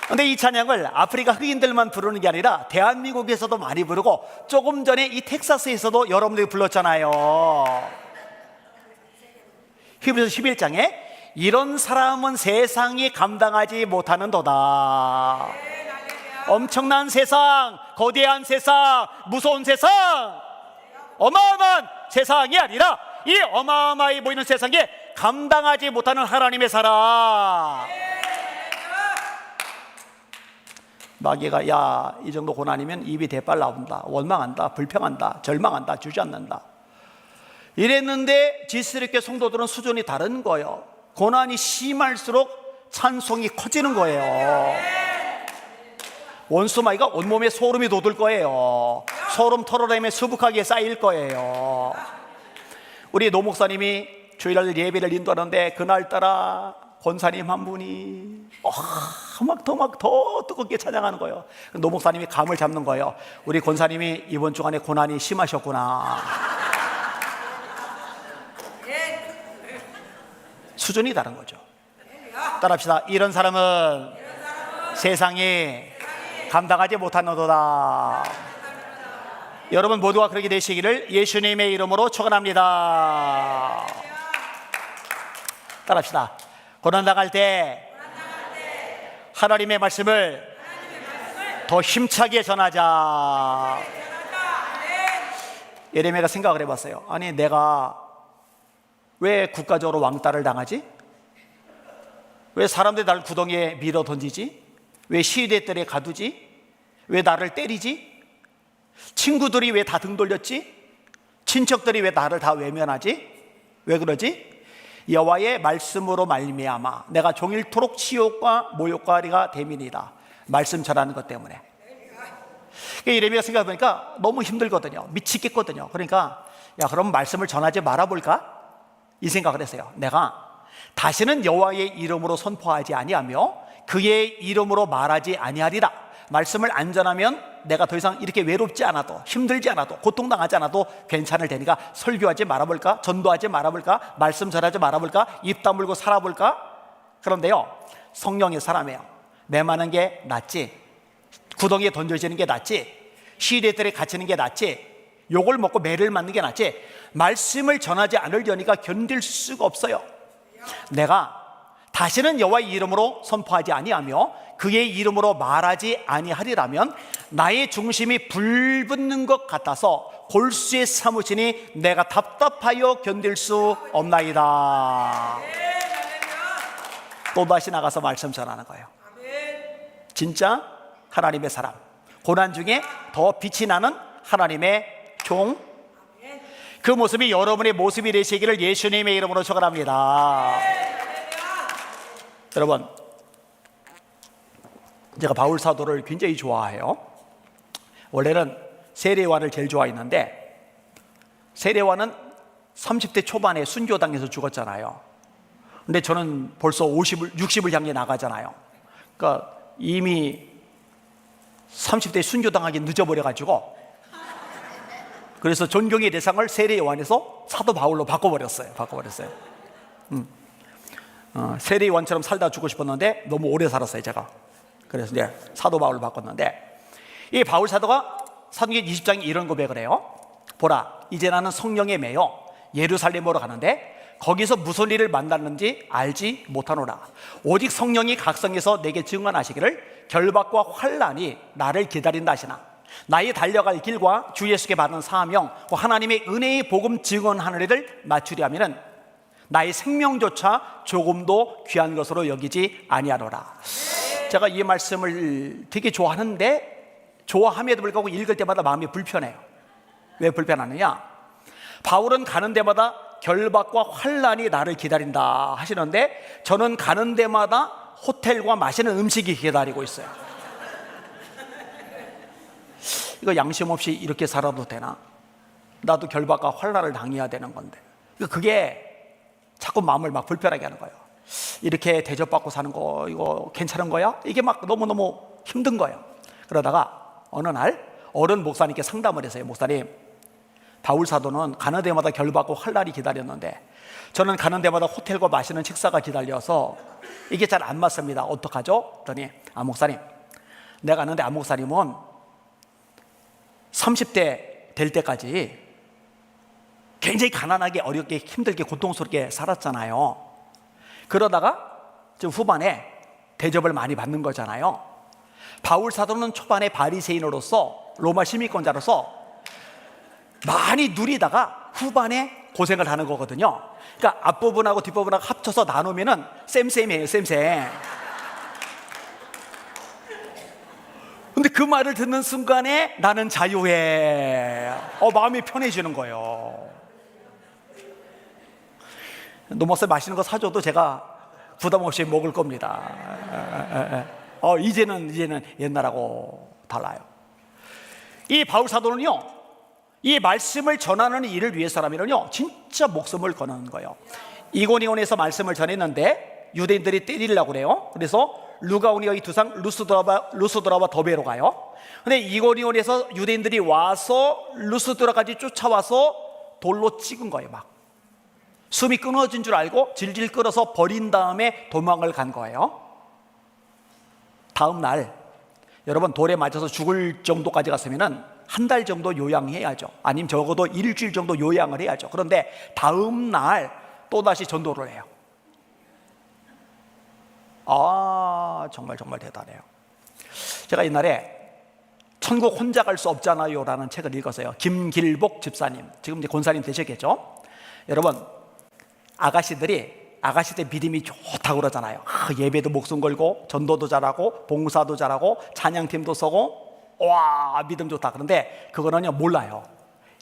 근데 이 찬양을 아프리카 흑인들만 부르는 게 아니라 대한민국에서도 많이 부르고, 조금 전에 이 텍사스에서도 여러분들이 불렀잖아요. 히브리서 11장에 이런 사람은 세상이 감당하지 못하는도다. 엄청난 세상, 거대한 세상, 무서운 세상, 어마어마한 세상이 아니라 이 어마어마해 보이는 세상에 감당하지 못하는 하나님의 사람. 마귀가 야, 이 정도 고난이면 입이 대빨 나온다, 원망한다, 불평한다, 절망한다, 주저앉는다 이랬는데, 지스럽게 성도들은 수준이 다른 거예요. 고난이 심할수록 찬송이 커지는 거예요. 원수 마귀가 온몸에 소름이 돋을 거예요. 소름 털어내면 수북하게 쌓일 거예요. 우리 노 목사님이 주일날 예배를 인도하는데, 그날따라 권사님 한 분이 막 더 뜨겁게 찬양하는 거예요. 노 목사님이 감을 잡는 거예요. 우리 권사님이 이번 주간에 고난이 심하셨구나. 수준이 다른 거죠. 따라합시다. 이런 사람은 세상이 감당하지 못하노도다. 여러분 모두가 그렇게 되시기를 예수님의 이름으로 축원합니다. 따라합시다. 고난당할 때 하나님의 말씀을 더 힘차게 전하자. 예레미야가 생각을 해봤어요. 아니, 내가 왜 국가적으로 왕따를 당하지? 왜 사람들이 나를 구덩이에 밀어 던지지? 왜 시위대들에 가두지? 왜 나를 때리지? 친구들이 왜 다 등 돌렸지? 친척들이 왜 나를 다 외면하지? 왜 그러지? 여호와의 말씀으로 말미암아 내가 종일토록 치욕과 모욕거리가 됨이니이다. 말씀 전하는 것 때문에. 예레미야가 생각해보니까 너무 힘들거든요. 미치겠거든요. 그러니까 야, 그럼 말씀을 전하지 말아볼까? 이 생각을 했어요. 내가 다시는 여호와의 이름으로 선포하지 아니하며 그의 이름으로 말하지 아니하리라. 말씀을 안 전하면 내가 더 이상 이렇게 외롭지 않아도, 힘들지 않아도, 고통당하지 않아도 괜찮을 테니까 설교하지 말아볼까? 전도하지 말아볼까? 말씀 전하지 말아볼까? 입 다물고 살아볼까? 그런데요, 성령의 사람이에요. 매마는 게 낫지, 구덩이에 던져지는 게 낫지, 시대들에 갇히는 게 낫지, 욕을 먹고 매를 맞는 게 낫지, 말씀을 전하지 않으려니까 견딜 수가 없어요. 내가 다시는 여호와의 이름으로 선포하지 아니하며 그의 이름으로 말하지 아니하리라면 나의 중심이 불붙는 것 같아서 골수에 사무치니 내가 답답하여 견딜 수 없나이다. 또다시 나가서 말씀 전하는 거예요. 진짜 하나님의 사람, 고난 중에 더 빛이 나는 하나님의 종, 그 모습이 여러분의 모습이 되시기를 예수님의 이름으로 축원합니다. 여러분, 제가 바울 사도를 굉장히 좋아해요. 원래는 세례요한을 제일 좋아했는데, 세례요한은 30대 초반에 순교당해서 죽었잖아요. 근데 저는 벌써 60을 향해 나가잖아요. 그러니까 이미 30대 순교당하기 늦어버려가지고, 그래서 존경의 대상을 세례요한에서 사도 바울로 바꿔버렸어요. 세례요한처럼 살다 죽고 싶었는데 너무 오래 살았어요, 제가. 그래서 이제 사도 바울로 바꿨는데, 이 바울 사도가 사도행전 20장에 이런 고백을 해요. 보라, 이제 나는 성령에 매여 예루살렘으로 가는데 거기서 무슨 일을 만났는지 알지 못하노라. 오직 성령이 각성해서 내게 증언하시기를 결박과 환난이 나를 기다린다 하시나, 나의 달려갈 길과 주 예수께 받은 사명, 하나님의 은혜의 복음 증언하는 일을 맞추려 하면은 나의 생명조차 조금도 귀한 것으로 여기지 아니하노라. 제가 이 말씀을 되게 좋아함에도 불구하고 읽을 때마다 마음이 불편해요. 왜 불편하느냐? 바울은 가는 데마다 결박과 환난이 나를 기다린다 하시는데, 저는 가는 데마다 호텔과 맛있는 음식이 기다리고 있어요. 이거 양심 없이 이렇게 살아도 되나? 나도 결박과 환난을 당해야 되는 건데, 그게 자꾸 마음을 막 불편하게 하는 거예요. 이렇게 대접받고 사는 거 이거 괜찮은 거야? 이게 막 너무너무 힘든 거예요. 그러다가 어느 날 어른 목사님께 상담을 했어요. 목사님, 바울 사도는 가는 데마다 결박과 환난이 기다렸는데 저는 가는 데마다 호텔과 맛있는 식사가 기다려서 이게 잘 안 맞습니다. 어떡하죠? 그랬더니 목사님, 내가 아는데 목사님은 30대 될 때까지 굉장히 가난하게 어렵게 힘들게 고통스럽게 살았잖아요. 그러다가 좀 후반에 대접을 많이 받는 거잖아요. 바울 사도는 초반에 바리새인으로서 로마 시민권자로서 많이 누리다가 후반에 고생을 하는 거거든요. 그러니까 앞부분하고 뒷부분하고 합쳐서 나누면은 쌤쌤이에요, 쌤쌤. 근데 그 말을 듣는 순간에 나는 자유해. 마음이 편해지는 거예요. 노모스 맛있는 거 사줘도 제가 부담 없이 먹을 겁니다. 이제는 옛날하고 달라요. 이 바울 사도는요, 이 말씀을 전하는 일을 위해서라면요 진짜 목숨을 거는 거예요. 이고니온에서 말씀을 전했는데 유대인들이 때리려고 그래요. 그래서 루가오니아의 두상 루스드라와 더베로 가요. 근데 이고니온에서 유대인들이 와서 루스드라까지 쫓아와서 돌로 찍은 거예요. 막 숨이 끊어진 줄 알고 질질 끌어서 버린 다음에 도망을 간 거예요. 다음 날 여러분, 돌에 맞아서 죽을 정도까지 갔으면은 한 달 정도 요양해야죠. 아니면 적어도 일주일 정도 요양을 해야죠. 그런데 다음 날 또다시 전도를 해요. 정말 대단해요. 제가 옛날에 천국 혼자 갈 수 없잖아요 라는 책을 읽었어요. 김길복 집사님, 지금 이제 권사님 되셨겠죠. 여러분, 아가씨들 믿음이 좋다고 그러잖아요. 예배도 목숨 걸고 전도도 잘하고 봉사도 잘하고 찬양팀도 서고 믿음 좋다. 그런데 그거는요 몰라요.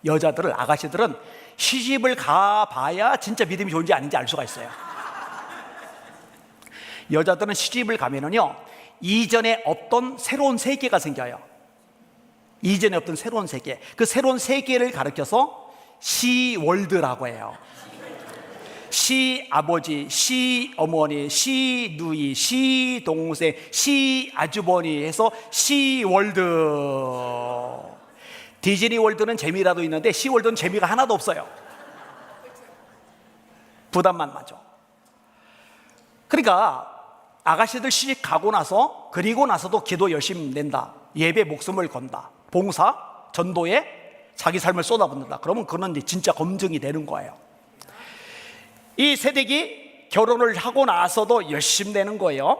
아가씨들은 시집을 가봐야 진짜 믿음이 좋은지 아닌지 알 수가 있어요. 여자들은 시집을 가면은요 이전에 없던 새로운 세계가 생겨요. 이전에 없던 새로운 세계, 그 새로운 세계를 가르쳐서 시월드라고 해요. 시아버지, 시어머니, 시누이, 시동생, 시아주버니 해서 시월드. 디즈니월드는 재미라도 있는데 시월드는 재미가 하나도 없어요. 부담만 맞죠. 그러니까 아가씨들 시집 가고 나서, 그리고 나서도 기도 열심히 낸다, 예배 목숨을 건다, 봉사, 전도에 자기 삶을 쏟아붓는다. 그러면 그건 이제 진짜 검증이 되는 거예요. 이 세대기 결혼을 하고 나서도 열심히 되는 거예요.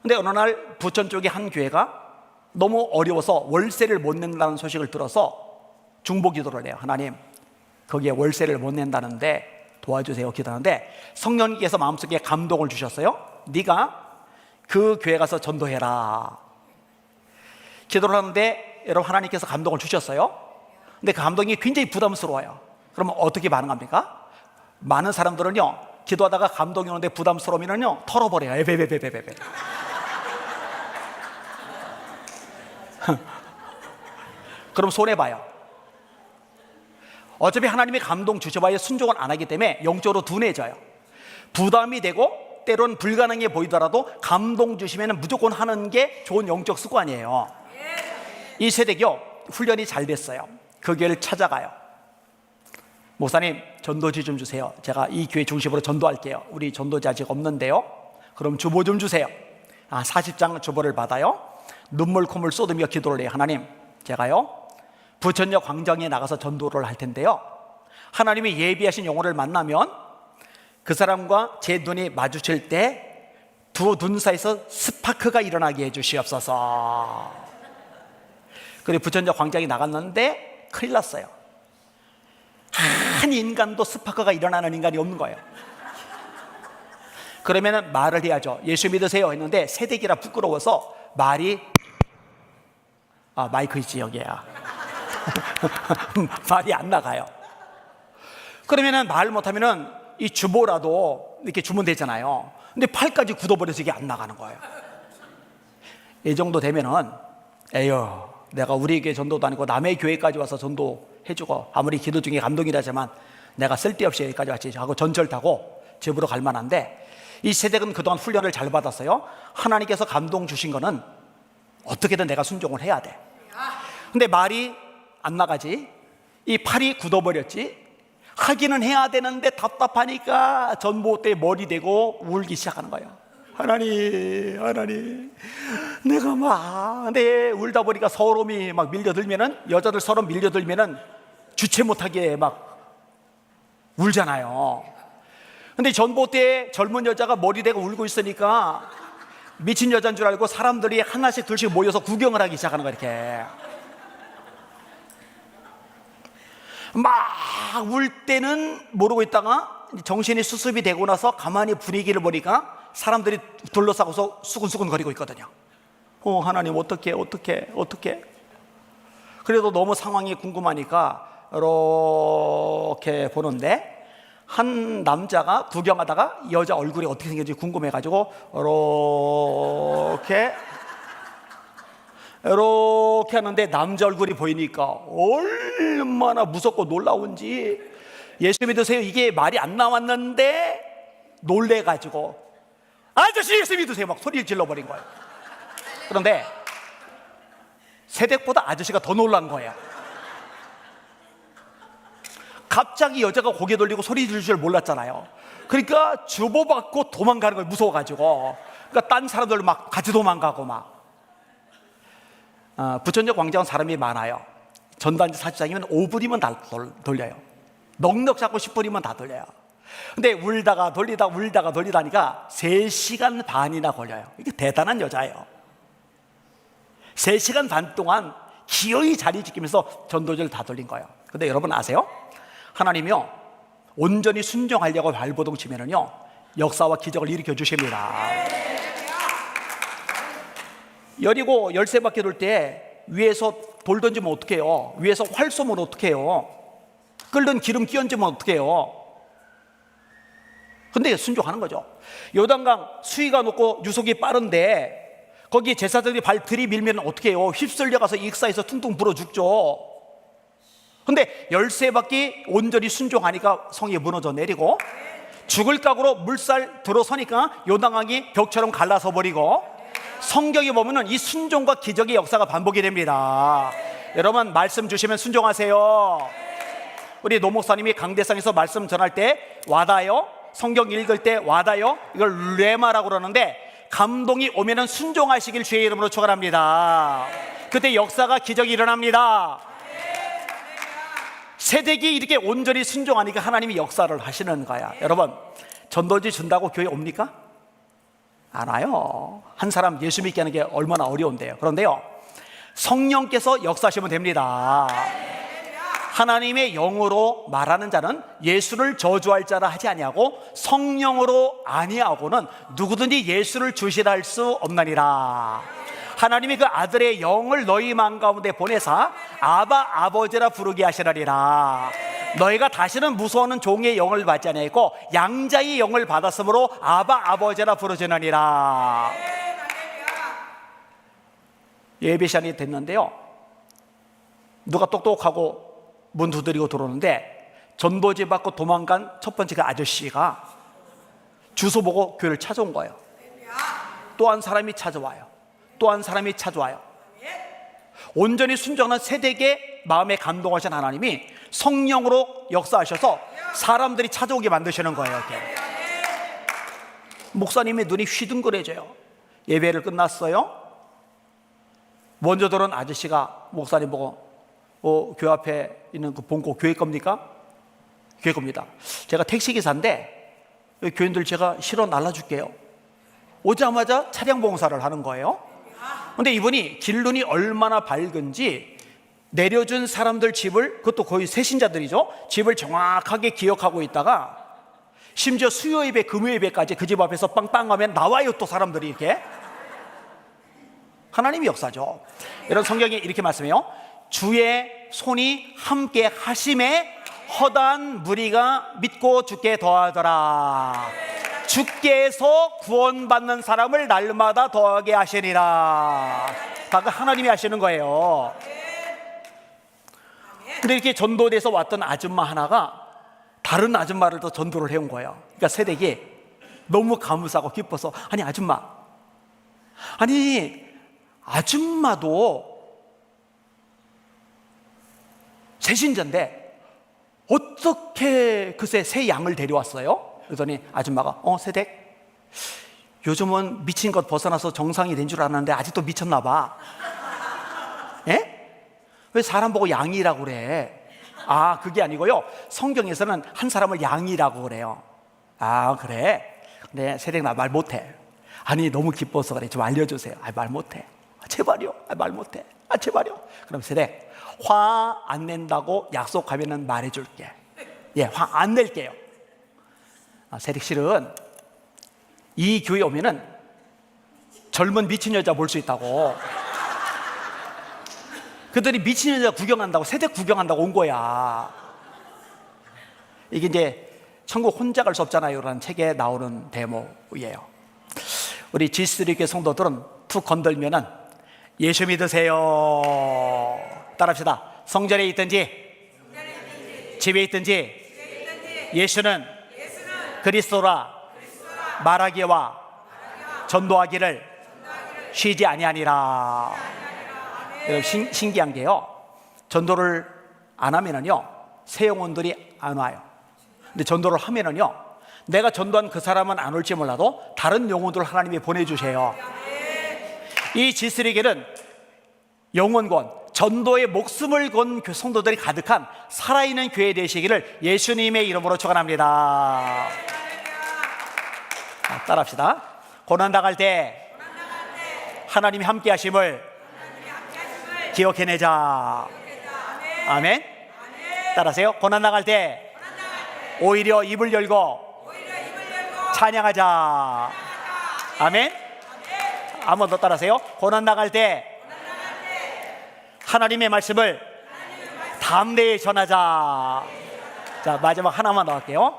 근데 어느 날 부천 쪽의 한 교회가 너무 어려워서 월세를 못 낸다는 소식을 들어서 중보기도를 해요. 하나님, 거기에 월세를 못 낸다는데 도와주세요 기도하는데 성령님께서 마음속에 감동을 주셨어요. 네가 그 교회 가서 전도해라. 기도를 하는데 여러분, 하나님께서 감동을 주셨어요. 근데 그 감동이 굉장히 부담스러워요. 그러면 어떻게 반응합니까? 많은 사람들은요, 기도하다가 감동이 오는데 부담스러우면요 털어버려요. 에베베베베베. 그럼 손해봐요. 어차피 하나님이 감동 주셔봐야 순종을 안 하기 때문에 영적으로 둔해져요. 부담이 되고 때로는 불가능해 보이더라도 감동 주시면 무조건 하는 게 좋은 영적 습관이에요. 이 세대교 훈련이 잘 됐어요. 그 교회를 찾아가요. 목사님, 전도지 좀 주세요. 제가 이 교회 중심으로 전도할게요. 우리 전도지 아직 없는데요. 그럼 주보 좀 주세요. 40장 주보를 받아요. 눈물 콧물 쏟으며 기도를 해요. 하나님, 제가요 부천역 광장에 나가서 전도를 할 텐데요, 하나님이 예비하신 영혼을 만나면 그 사람과 제 눈이 마주칠 때 두 눈 사이에서 스파크가 일어나게 해주시옵소서. 그리고 부천역 광장에 나갔는데 큰일 났어요. 한 인간도 스파크가 일어나는 인간이 없는 거예요. 그러면 말을 해야죠. 예수 믿으세요 했는데 새댁이라 부끄러워서 말이 마이크 있지 여기야. 말이 안 나가요. 그러면은 말 못하면은 이 주보라도 이렇게 주면 되잖아요. 근데 팔까지 굳어버려서 이게 안 나가는 거예요. 이 정도 되면은 에휴, 내가 우리 교회 전도도 아니고 남의 교회까지 와서 전도해주고 아무리 기도 중에 감동이라지만 내가 쓸데없이 여기까지 왔지 하고 전철 타고 집으로 갈 만한데, 이 세대는 그동안 훈련을 잘 받았어요. 하나님께서 감동 주신 거는 어떻게든 내가 순종을 해야 돼. 근데 말이 안 나가지, 이 팔이 굳어버렸지. 하기는 해야 되는데 답답하니까 전봇대에 머리 대고 울기 시작하는 거예요. 하나님, 내가 내 울다 보니까 서러움이 막 밀려들면은, 여자들 서러움 밀려들면은 주체 못하게 막 울잖아요. 근데 전봇대에 젊은 여자가 머리 대고 울고 있으니까 미친 여자인 줄 알고 사람들이 하나씩 둘씩 모여서 구경을 하기 시작하는 거예요. 이렇게 막 울 때는 모르고 있다가 정신이 수습이 되고 나서 가만히 분위기를 보니까 사람들이 둘러싸고서 수근수근 거리고 있거든요. 하나님 어떻게 그래도 너무 상황이 궁금하니까 이렇게 보는데, 한 남자가 구경하다가 여자 얼굴이 어떻게 생겼는지 궁금해가지고 이렇게 하는데 남자 얼굴이 보이니까 얼마나 무섭고 놀라운지, 예수 믿으세요 이게 말이 안 나왔는데 놀래가지고 아저씨 예수 믿으세요 막 소리를 질러버린 거예요. 그런데 새댁보다 아저씨가 더 놀란 거예요. 갑자기 여자가 고개 돌리고 소리 지를 줄 몰랐잖아요. 그러니까 주보받고 도망가는 거예요. 무서워가지고. 그러니까 딴 사람들 막 같이 도망가고 막. 부천역 광장은 사람이 많아요. 전단지 40장이면 5분이면 다 돌려요. 넉넉 잡고 10분이면 다 돌려요. 근데 울다가 돌리다니까 3시간 반이나 걸려요. 이게 대단한 여자예요. 3시간 반 동안 기어이 자리 지키면서 전도지를 다 돌린 거예요. 근데 여러분 아세요? 하나님이요 온전히 순종하려고 발버둥 치면은요 역사와 기적을 일으켜 주십니다. 여리고 열쇠바퀴 돌 때 위에서 돌 던지면 어떡해요? 위에서 활 쏘면 어떡해요? 끓는 기름 끼얹으면 어떡해요? 근데 순종하는 거죠. 요단강 수위가 높고 유속이 빠른데 거기 제사장들이 발 들이밀면 어떡해요? 휩쓸려가서 익사해서 퉁퉁 불어 죽죠. 근데 열쇠바퀴 온전히 순종하니까 성이 무너져 내리고, 죽을 각오로 물살 들어서니까 요단강이 벽처럼 갈라서 버리고, 성경에 보면은 이 순종과 기적의 역사가 반복이 됩니다. 여러분 말씀 주시면 순종하세요. 우리 노 목사님이 강대상에서 말씀 전할 때 와닿아요. 성경 읽을 때 와닿아요. 이걸 레마라고 그러는데, 감동이 오면은 순종하시길 주의 이름으로 축원합니다. 그때 역사가 기적이 일어납니다. 세대기 이렇게 온전히 순종하니까 하나님이 역사를 하시는 거야. 여러분 전도지 준다고 교회 옵니까? 안 와요. 한 사람 예수 믿게 하는 게 얼마나 어려운데요. 그런데요 성령께서 역사하시면 됩니다. 하나님의 영으로 말하는 자는 예수를 저주할 자라 하지 아니하고 성령으로 아니하고는 누구든지 예수를 주시라 할 수 없나니라. 하나님이 그 아들의 영을 너희 마음 가운데 보내사 아바 아버지라 부르게 하시라리라. 너희가 다시는 무서워하는 종의 영을 받지 아니하고 양자의 영을 받았으므로 아바 아버지라 부르짖으니라. 예배 시간이 됐는데요, 누가 똑똑하고 문 두드리고 들어오는데 전도지 받고 도망간 첫 번째 그 아저씨가 주소 보고 교회를 찾아온 거예요. 또 한 사람이 찾아와요. 또 한 사람이 찾아와요. 온전히 순종하는 세대에게 마음에 감동하신 하나님이 성령으로 역사하셔서 사람들이 찾아오게 만드시는 거예요. 이렇게. 목사님의 눈이 휘둥그레져요. 예배를 끝났어요. 먼저 들어온 아저씨가 목사님 보고 교회 앞에 있는 그 본고 교회 겁니까? 교회 겁니다. 제가 택시기사인데 교인들 제가 실어 날라줄게요. 오자마자 차량 봉사를 하는 거예요. 근데 이분이 길눈이 얼마나 밝은지 내려준 사람들 집을, 그것도 거의 새신자들이죠, 집을 정확하게 기억하고 있다가 심지어 수요 예배, 금요 예배까지 그 집 앞에서 빵빵하면 나와요. 또 사람들이 이렇게. 하나님이 역사죠. 여러분, 성경에 이렇게 말씀해요. 주의 손이 함께 하심에 허다한 무리가 믿고 주께 더하더라. 주께서 구원받는 사람을 날마다 더하게 하시리라. 다 그 하나님이 하시는 거예요. 근데 이렇게 전도돼서 왔던 아줌마 하나가 다른 아줌마를 더 전도를 해온 거예요. 그러니까 세대기 너무 감사하고 기뻐서, 아니 아줌마, 아니 아줌마도 새신자인데 어떻게 그새 새 양을 데려왔어요? 그러더니 아줌마가 세댁, 요즘은 미친 것 벗어나서 정상이 된 줄 알았는데 아직도 미쳤나 봐. 예? 왜 사람 보고 양이라고 그래? 아, 그게 아니고요, 성경에서는 한 사람을 양이라고 그래요. 아, 그래? 근데 세댁 나 말 못해. 아니 너무 기뻐서 그래, 좀 알려주세요. 아, 말 못해. 아, 제발요. 아, 말 못해. 아, 제발요. 그럼 세댁, 화 안 낸다고 약속하면은 말해줄게. 예, 화 안 낼게요. 세댁 실은 이 교회 오면은 젊은 미친 여자 볼 수 있다고. 그들이 미친 여자 구경한다고, 세댁 구경한다고 온 거야. 이게 이제 천국 혼자 갈 수 없잖아요 라는 책에 나오는 대목이에요. 우리 G3교회 성도들은 툭 건들면은 예수 믿으세요. 따라합시다. 성전에 있든지 집에 있든지 예수는 그리스도라 말하기와 전도하기를 쉬지 아니하니라. 여러분, 신기한 게요, 전도를 안 하면은요 새 영혼들이 안 와요. 근데 전도를 하면은요, 내가 전도한 그 사람은 안 올지 몰라도 다른 영혼들을 하나님이 보내주세요. 이 G3교회는 영혼권, 전도에 목숨을 건 성도들이 가득한 살아있는 교회 되시기를 예수님의 이름으로 축원합니다. 따라합시다. 고난당할 때 하나님이 함께 하심을 기억해내자. 아멘. 따라하세요. 고난당할 때 오히려 입을 열고 찬양하자. 아멘. 한 번 더 따라하세요. 고난당할 때 하나님의 말씀을 담대히 전하자. 자, 마지막 하나만 더 할게요.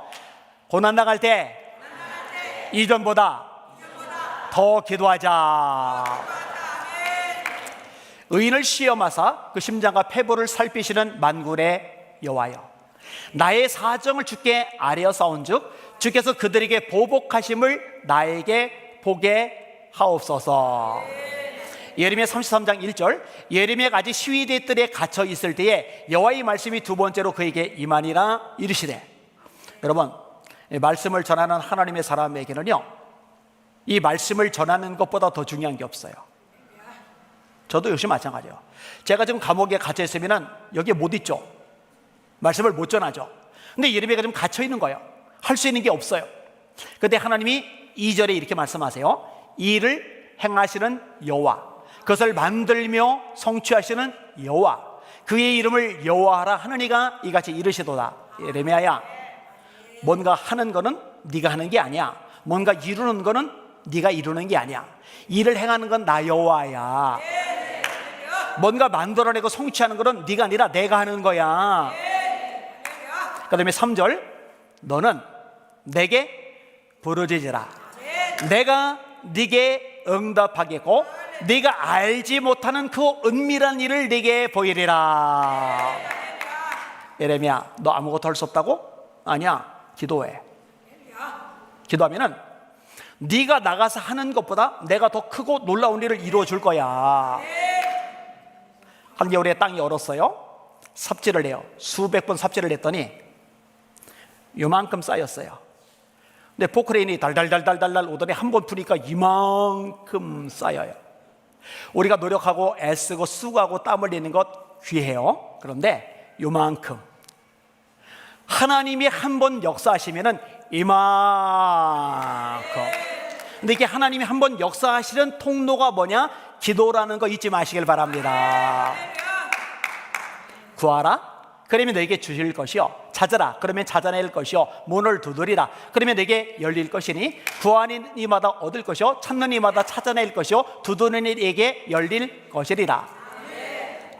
고난당할 때 이전보다 더 기도하자. 의인을 시험하사 그 심장과 폐부를 살피시는 만군의 여호와여, 나의 사정을 주께 아뢰어 싸운즉 주께서 그들에게 보복하심을 나에게 보게 하옵소서. 예레미야 33장 1절, 예레미야가 아직 시위대 뜰에 갇혀 있을 때에 여호와의 말씀이 두 번째로 그에게 임하니라 이르시되. 여러분, 말씀을 전하는 하나님의 사람에게는요, 이 말씀을 전하는 것보다 더 중요한 게 없어요. 저도 역시 마찬가지예요. 제가 지금 감옥에 갇혀 있으면 여기에 못 있죠. 말씀을 못 전하죠. 근데 예레미야가 지금 갇혀 있는 거예요. 할 수 있는 게 없어요. 그런데 하나님이 2절에 이렇게 말씀하세요. 이 일을 행하시는 여호와, 그것을 만들며 성취하시는 여호와, 그의 이름을 여호와하라 하는 이가 이같이 이르시도다. 예레미야야, 뭔가 하는 거는 네가 하는 게 아니야. 뭔가 이루는 거는 네가 이루는 게 아니야. 일을 행하는 건 나 여호와야. 뭔가 만들어내고 성취하는 것은 네가 아니라 내가 하는 거야. 그 다음에 3절, 너는 내게 부르짖으라. 내가 네게 응답하겠고 네가 알지 못하는 그 은밀한 일을 네게 보이리라. 예레미야, 너 아무것도 할 수 없다고? 아니야, 기도해. 기도하면은 네가 나가서 하는 것보다 내가 더 크고 놀라운 일을 이루어 줄 거야. 한겨울에 땅이 얼었어요. 삽질을 해요. 수백 번 삽질을 했더니 요만큼 쌓였어요. 근데 포크레인이 달달달달달 오더니 한 번 푸니까 이만큼 쌓여요. 우리가 노력하고 애쓰고 수고하고 땀 흘리는 것 귀해요. 그런데 요만큼. 하나님이 한 번 역사하시면은 이만큼. 근데 이게 하나님이 한 번 역사하시는 통로가 뭐냐? 기도라는 거 잊지 마시길 바랍니다. 구하라, 그러면 너에게 주실 것이요. 찾으라, 그러면 찾아낼 것이요. 문을 두드리라, 그러면 내게 열릴 것이니 구하는 이마다 얻을 것이요 찾는 이마다 찾아낼 것이요 두드리는 이에게 열릴 것이리라.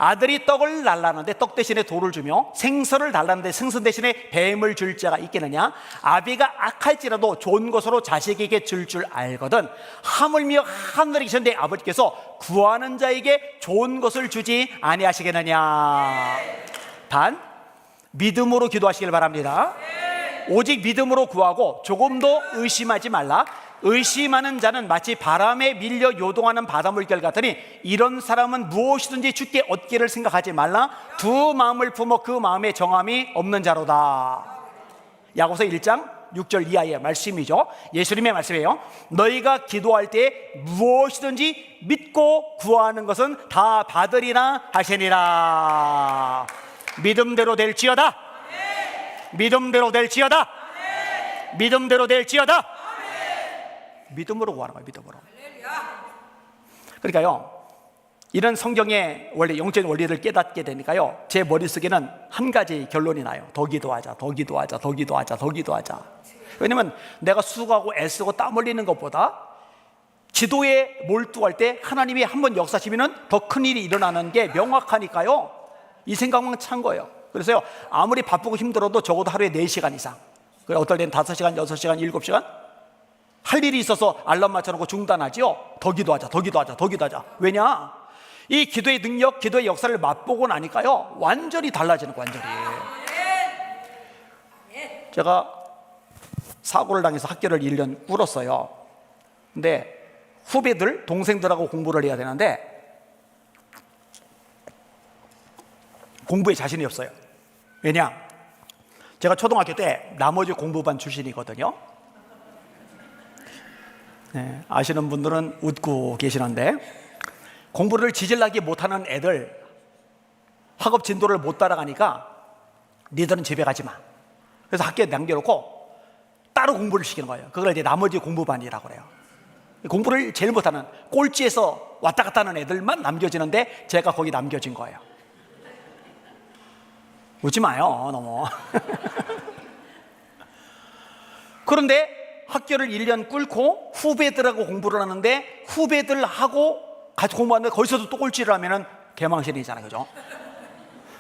아들이 떡을 달라는데 떡 대신에 돌을 주며 생선을 달라는데 생선 대신에 뱀을 줄 자가 있겠느냐? 아비가 악할지라도 좋은 것으로 자식에게 줄 알거든 하물며 하늘에 계신데 아버지께서 구하는 자에게 좋은 것을 주지 아니하시겠느냐? 단 믿음으로 기도하시길 바랍니다. 오직 믿음으로 구하고 조금도 의심하지 말라. 의심하는 자는 마치 바람에 밀려 요동하는 바닷물결 같으니 이런 사람은 무엇이든지 주께 얻기를 생각하지 말라. 두 마음을 품어 그 마음에 정함이 없는 자로다. 야고보서 1장 6절 이하의 말씀이죠. 예수님의 말씀이에요. 너희가 기도할 때 무엇이든지 믿고 구하는 것은 다 받으리라 하시니라. 믿음대로 될지어다. 믿음대로 될지어다. 믿음대로 될지어다. 믿음으로 구하는 거예요. 믿음으로. 그러니까요, 이런 성경의 원래 영적인 원리를 깨닫게 되니까요, 제 머릿속에는 한 가지 결론이 나요. 더 기도하자, 더 기도하자, 더 기도하자, 더 기도하자. 왜냐면 내가 수고하고 애쓰고 땀 흘리는 것보다 기도에 몰두할 때 하나님이 한번 역사하시면 더 큰 일이 일어나는 게 명확하니까요, 이 생각만 찬 거예요. 그래서요, 아무리 바쁘고 힘들어도 적어도 하루에 4시간 이상, 어떨 때는 5시간, 6시간, 7시간 할 일이 있어서 알람 맞춰놓고 중단하지요. 더 기도하자, 더 기도하자, 더 기도하자. 왜냐? 이 기도의 능력, 기도의 역사를 맛보고 나니까요, 완전히 달라지는 거예요. 완전히. 제가 사고를 당해서 학교를 1년 꿇었어요. 근데 후배들, 동생들하고 공부를 해야 되는데 공부에 자신이 없어요. 왜냐? 제가 초등학교 때 나머지 공부반 출신이거든요. 네, 아시는 분들은 웃고 계시는데, 공부를 지질나게 못하는 애들 학업 진도를 못 따라가니까 니들은 집에 가지 마. 그래서 학교에 남겨놓고 따로 공부를 시키는 거예요. 그걸 이제 나머지 공부반이라고 그래요. 공부를 제일 못하는 꼴찌에서 왔다 갔다 하는 애들만 남겨지는데 제가 거기 남겨진 거예요. 웃지 마요, 너무. 그런데 학교를 1년 꿇고 후배들하고 공부를 하는데 후배들하고 같이 공부하는데 거기서도 또 꼴찌를 하면 개망신이잖아요, 그죠?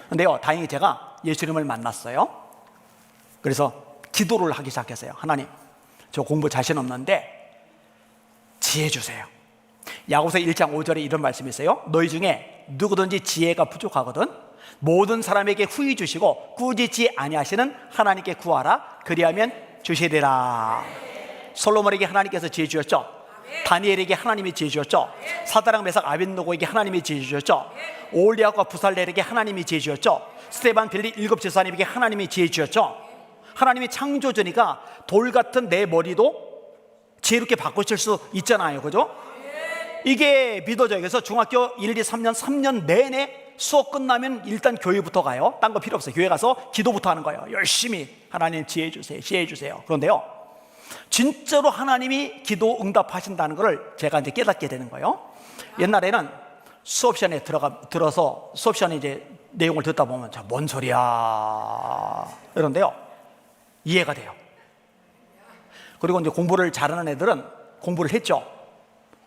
근데요, 다행히 제가 예수님을 만났어요. 그래서 기도를 하기 시작했어요. 하나님, 저 공부 자신 없는데 지혜 주세요. 야고보서 1장 5절에 이런 말씀이 있어요. 너희 중에 누구든지 지혜가 부족하거든 모든 사람에게 후히 주시고 꾸짖지 아니하시는 하나님께 구하라. 그리하면 주시리라. 솔로몬에게 하나님께서 지혜 주셨죠. 다니엘에게 하나님이 지혜 주셨죠. 사드락 메삭 아벳느고에게 하나님이 지혜 주셨죠. 올리아과 부살렐에게 하나님이 지혜 주셨죠. 스데반 빌리 7 지사님에게 하나님이 지혜 주셨죠. 하나님이 창조주니까 돌 같은 내 머리도 지혜롭게 바꾸실 수 있잖아요, 그죠? 이게 믿어져요. 그래서 중학교 1, 2, 3년 내내 수업 끝나면 일단 교회부터 가요. 딴 거 필요 없어요. 교회 가서 기도부터 하는 거예요. 열심히 하나님 지혜 주세요, 지혜 주세요. 그런데요, 진짜로 하나님이 기도 응답하신다는 걸 제가 이제 깨닫게 되는 거예요. 옛날에는 수업 시간에 들어서 수업 시간에 이제 내용을 듣다 보면 뭔 소리야 그런데요, 이해가 돼요. 그리고 이제 공부를 잘하는 애들은 공부를 했죠.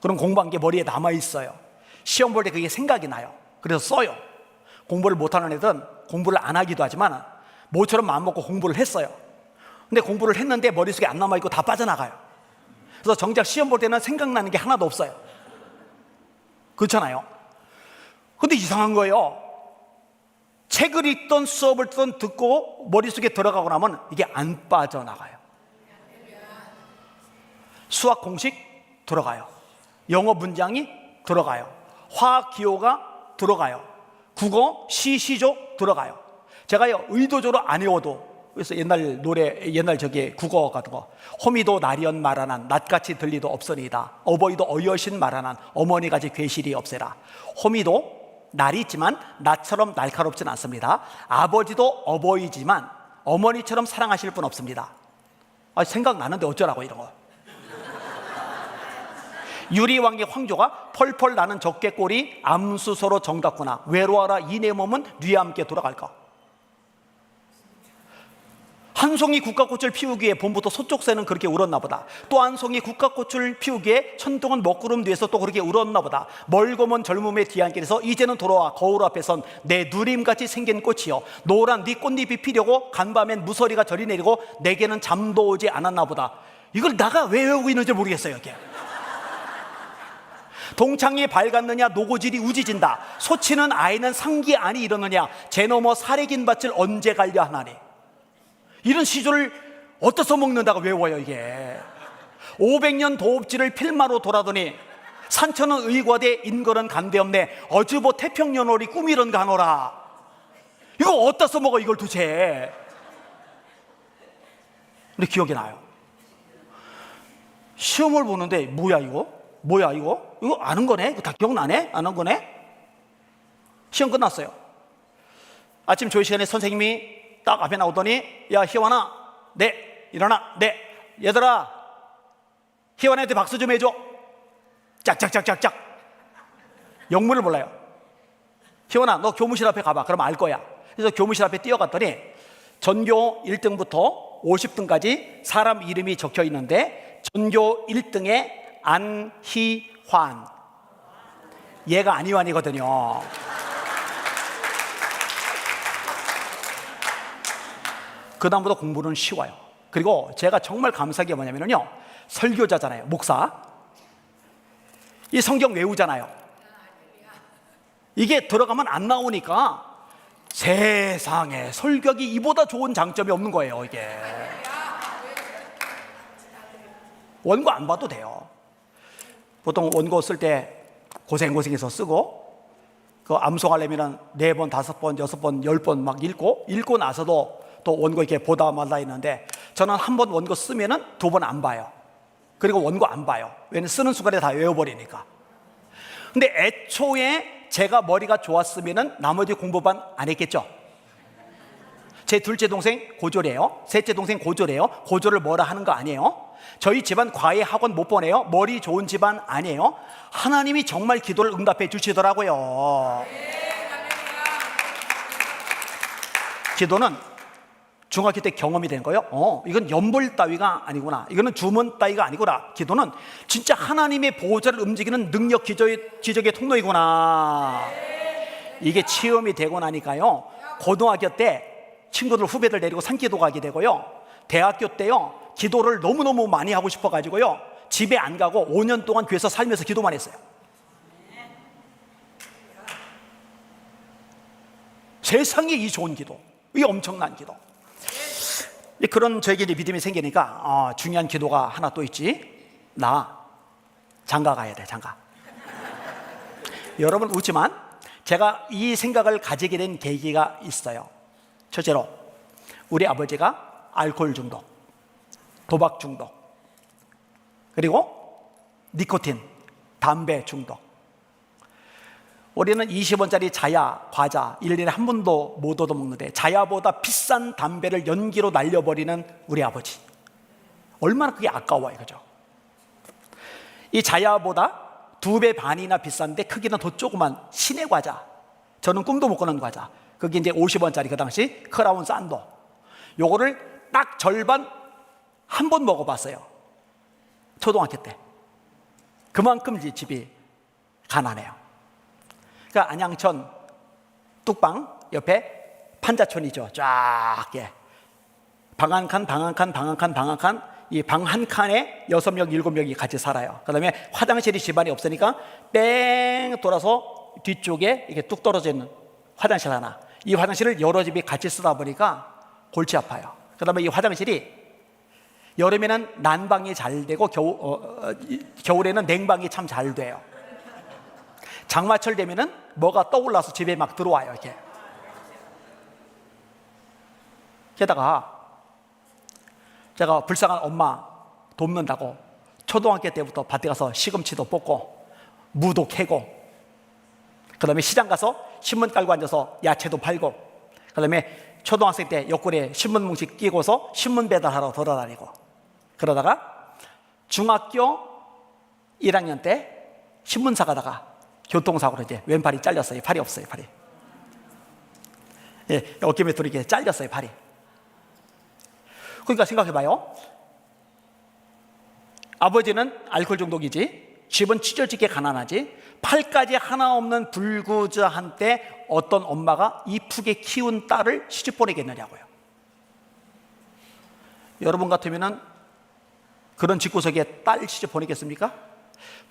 그럼 공부한 게 머리에 남아있어요. 시험 볼 때 그게 생각이 나요. 그래서 써요. 공부를 못하는 애들은 공부를 안 하기도 하지만 모처럼 마음먹고 공부를 했어요. 근데 공부를 했는데 머릿속에 안 남아있고 다 빠져나가요. 그래서 정작 시험 볼 때는 생각나는 게 하나도 없어요. 그렇잖아요. 근데 이상한 거예요. 책을 읽던 수업을 듣고 머릿속에 들어가고 나면 이게 안 빠져나가요. 수학 공식 들어가요. 영어 문장이 들어가요. 화학 기호가 들어가요. 국어 시시족 들어가요. 제가요 의도적으로 안 외워도, 그래서 옛날 노래, 옛날 저기 국어 같은 거, 호미도 나리언 말하난 낫같이 들리도 없으니이다. 어버이도 어여신 말하난 어머니같이 괴실이 없애라. 호미도 날이 있지만 나처럼 날카롭진 않습니다. 아버지도 어버이지만 어머니처럼 사랑하실 분 없습니다. 생각나는데 어쩌라고 이런 거. 유리왕의 황조가 펄펄 나는 적개꼬리 암수서로 정답구나. 외로워라 이 내 몸은 뉘와 함께 돌아갈까. 한 송이 국화꽃을 피우기에 봄부터 소쪽새는 그렇게 울었나 보다. 또 한 송이 국화꽃을 피우기에 천둥은 먹구름 뒤에서 또 그렇게 울었나 보다. 멀고 먼 젊음의 뒤안길에서 이제는 돌아와 거울 앞에 선 내 누림같이 생긴 꽃이여, 노란 네 꽃잎이 피려고 간밤엔 무서리가 저리 내리고 내게는 잠도 오지 않았나 보다. 이걸 나가 왜 외우고 있는지 모르겠어요. 이게 동창이 밝았느냐 노고질이 우지진다. 소치는 아이는 상기 아니 이러느냐 제 넘어 사래긴 밭을 언제 갈려 하나니. 이런 시조를 어디서 써먹는다고 외워요. 이게 500년 도읍지를 필마로 돌아더니 산천은 의과대 인걸은 간대없네 어주보 태평연월이 꿈이런 가노라. 이거 어디다 써먹어 이걸 도대체. 근데 기억이 나요. 시험을 보는데 뭐야 이거 아는 거네? 이거 다 기억나네? 아는 거네? 시험 끝났어요. 아침 조회 시간에 선생님이 딱 앞에 나오더니 야 희원아, 네 일어나, 네 얘들아 희원한테 박수 좀 해줘. 짝짝짝짝짝. 영문을 몰라요. 희원아 너 교무실 앞에 가봐. 그럼 알 거야. 그래서 교무실 앞에 뛰어갔더니 전교 1등부터 50등까지 사람 이름이 적혀 있는데 전교 1등에 안희환, 얘가 안희환이거든요. 그 다음부터 공부는 쉬워요. 그리고 제가 정말 감사한 게 뭐냐면요, 설교자잖아요. 목사. 이 성경 외우잖아요. 이게 들어가면 안 나오니까 세상에 설교하기 이보다 좋은 장점이 없는 거예요. 이게 원고 안 봐도 돼요. 보통 원고 쓸 때 고생해서 쓰고, 그 암송하려면 4번, 5번, 6번, 10번 막 읽고 나서도 또 원고 이렇게 보다 말라 했는데, 저는 한 번 원고 쓰면은 2번 안 봐요. 그리고 원고 안 봐요. 왜냐면 쓰는 순간에 다 외워버리니까. 근데 애초에 제가 머리가 좋았으면은 나머지 공부반 안 했겠죠. 제 둘째 동생 고졸이에요. 셋째 동생 고졸이에요. 고졸을 뭐라 하는 거 아니에요. 저희 집안 과외 학원 못 보내요. 머리 좋은 집안 아니에요. 하나님이 정말 기도를 응답해 주시더라고요. 기도는 중학교 때 경험이 된 거예요. 이건 연볼 따위가 아니구나. 이거는 주문 따위가 아니구나. 기도는 진짜 하나님의 보호자를 움직이는 능력 기적의 통로이구나. 이게 체험이 되고 나니까요, 고등학교 때 친구들 후배들 데리고 산기도 가게 되고요, 대학교 때요 기도를 너무너무 많이 하고 싶어가지고요 집에 안 가고 5년 동안 교회에서 살면서 기도만 했어요. 세상에 이 좋은 기도, 이 엄청난 기도. 그런 저에게 믿음이 생기니까 중요한 기도가 하나 또 있지. 나 장가 가야 돼. 장가. 여러분 웃지만 제가 이 생각을 가지게 된 계기가 있어요. 첫째로 우리 아버지가 알코올 중독, 도박 중독, 그리고 니코틴, 담배 중독. 우리는 20원짜리 자야, 과자 1년에 한 번도 못 얻어먹는데 자야보다 비싼 담배를 연기로 날려버리는 우리 아버지. 얼마나 그게 아까워요. 그죠? 이 자야보다 2배 반이나 비싼데 크기는 더 조그만 시내 과자, 저는 꿈도 못 꾸는 과자, 그게 이제 50원짜리 그 당시 크라운 산도, 요거를 딱 절반 한 번 먹어봤어요. 초등학교 때. 그만큼 이 집이 가난해요. 그러니까 안양천 뚝방 옆에 판자촌이죠. 쫙, 예. 방 한 칸, 방 한 칸, 방 한 칸, 방 한 칸, 이 방 한 칸에 6명, 7명이 같이 살아요. 그 다음에 화장실이 집안에 없으니까 뺑 돌아서 뒤쪽에 이렇게 뚝 떨어져 있는 화장실 하나. 이 화장실을 여러 집이 같이 쓰다 보니까 골치 아파요. 그 다음에 이 화장실이 여름에는 난방이 잘 되고 겨울에는 냉방이 참 잘 돼요. 장마철 되면은 뭐가 떠올라서 집에 막 들어와요, 이렇게. 게다가 제가 불쌍한 엄마 돕는다고 초등학교 때부터 밭에 가서 시금치도 뽑고 무도 캐고, 그 다음에 시장 가서 신문 깔고 앉아서 야채도 팔고, 그 다음에 초등학생 때 옆구리에 신문 뭉치 끼고서 신문 배달하러 돌아다니고, 그러다가 중학교 1학년 때 신문사 가다가 교통사고로 이제 왼팔이 잘렸어요. 팔이 없어요, 팔이. 예, 어깨 밑으로 이렇게 잘렸어요, 팔이. 그러니까 생각해봐요. 아버지는 알코올 중독이지, 집은 찢어지게 가난하지, 팔까지 하나 없는 불구자한테 어떤 엄마가 이쁘게 키운 딸을 시집 보내겠느냐고요. 여러분 같으면은 그런 집구석에 딸 시집 보내겠습니까?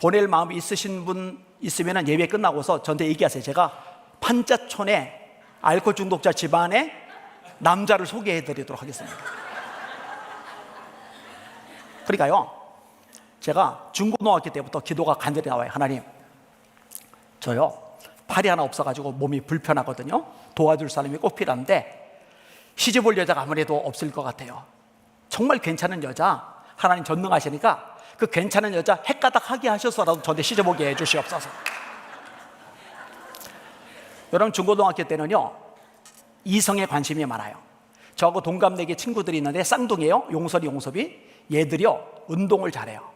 보낼 마음이 있으신 분 있으면 예배 끝나고서 저한테 얘기하세요. 제가 판자촌에 알코올 중독자 집안에 남자를 소개해 드리도록 하겠습니다. 그러니까요, 제가 중고등학교 때부터 기도가 간절히 나와요. 하나님, 저요 팔이 하나 없어가지고 몸이 불편하거든요. 도와줄 사람이 꼭 필요한데 시집 올 여자가 아무래도 없을 것 같아요. 정말 괜찮은 여자, 하나님 전능하시니까 그 괜찮은 여자 헷가닥하게 하셔서라도 저한테 시집 오게 해주시옵소서. 여러분, 중고등학교 때는요 이성에 관심이 많아요. 저하고 동갑내기 친구들이 있는데 쌍둥이에요. 용설이, 용섭이. 얘들이요 운동을 잘해요.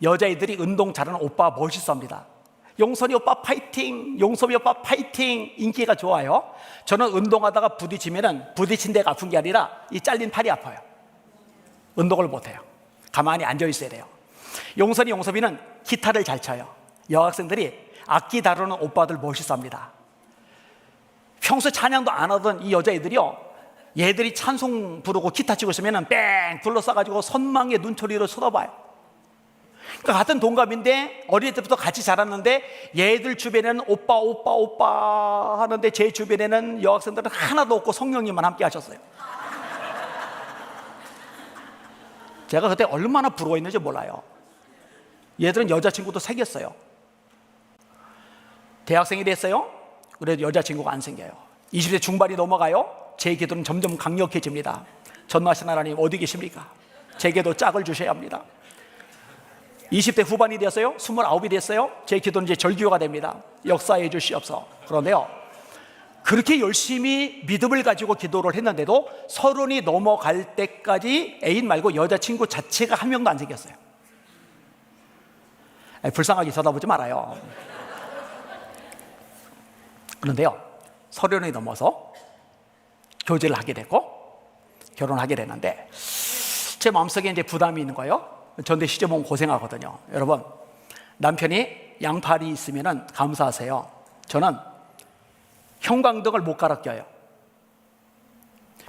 여자애들이 운동 잘하는 오빠 멋있습니다. 용설이 오빠 파이팅, 용섭이 오빠 파이팅, 인기가 좋아요. 저는 운동하다가 부딪히면은 부딪힌 데가 아픈 게 아니라 이 잘린 팔이 아파요. 운동을 못해요. 가만히 앉아 있어야 돼요. 용설이, 용섭이는 기타를 잘 쳐요. 여학생들이 악기 다루는 오빠들 멋있습니다. 평소 찬양도 안 하던 이 여자애들이요, 얘들이 찬송 부르고 기타 치고 있으면 뺑 둘러싸가지고 선망의 눈초리로 쳐다봐요. 그러니까 같은 동갑인데 어릴 때부터 같이 자랐는데 얘들 주변에는 오빠 오빠 오빠 하는데 제 주변에는 여학생들은 하나도 없고 성령님만 함께 하셨어요. 제가 그때 얼마나 부러워했는지 몰라요. 얘들은 여자친구도 사귀었어요. 대학생이 됐어요. 그래도 여자친구가 안 생겨요. 20대 중반이 넘어가요. 제 기도는 점점 강력해집니다. 전능하신 하나님 어디 계십니까? 제게도 짝을 주셔야 합니다. 20대 후반이 되었어요. 29이 됐어요. 제 기도는 이제 절규가 됩니다. 역사해 주시옵소서. 그런데요, 그렇게 열심히 믿음을 가지고 기도를 했는데도 30이 넘어갈 때까지 애인 말고 여자친구 자체가 한 명도 안 생겼어요. 불쌍하게 쳐다보지 말아요. 그런데요, 30이 넘어서 교제를 하게 됐고 결혼하게 됐는데 제 마음속에 이제 부담이 있는 거예요. 전대 시집 오면 고생하거든요. 여러분, 남편이 양팔이 있으면 감사하세요. 저는 형광등을 못 갈아 껴요.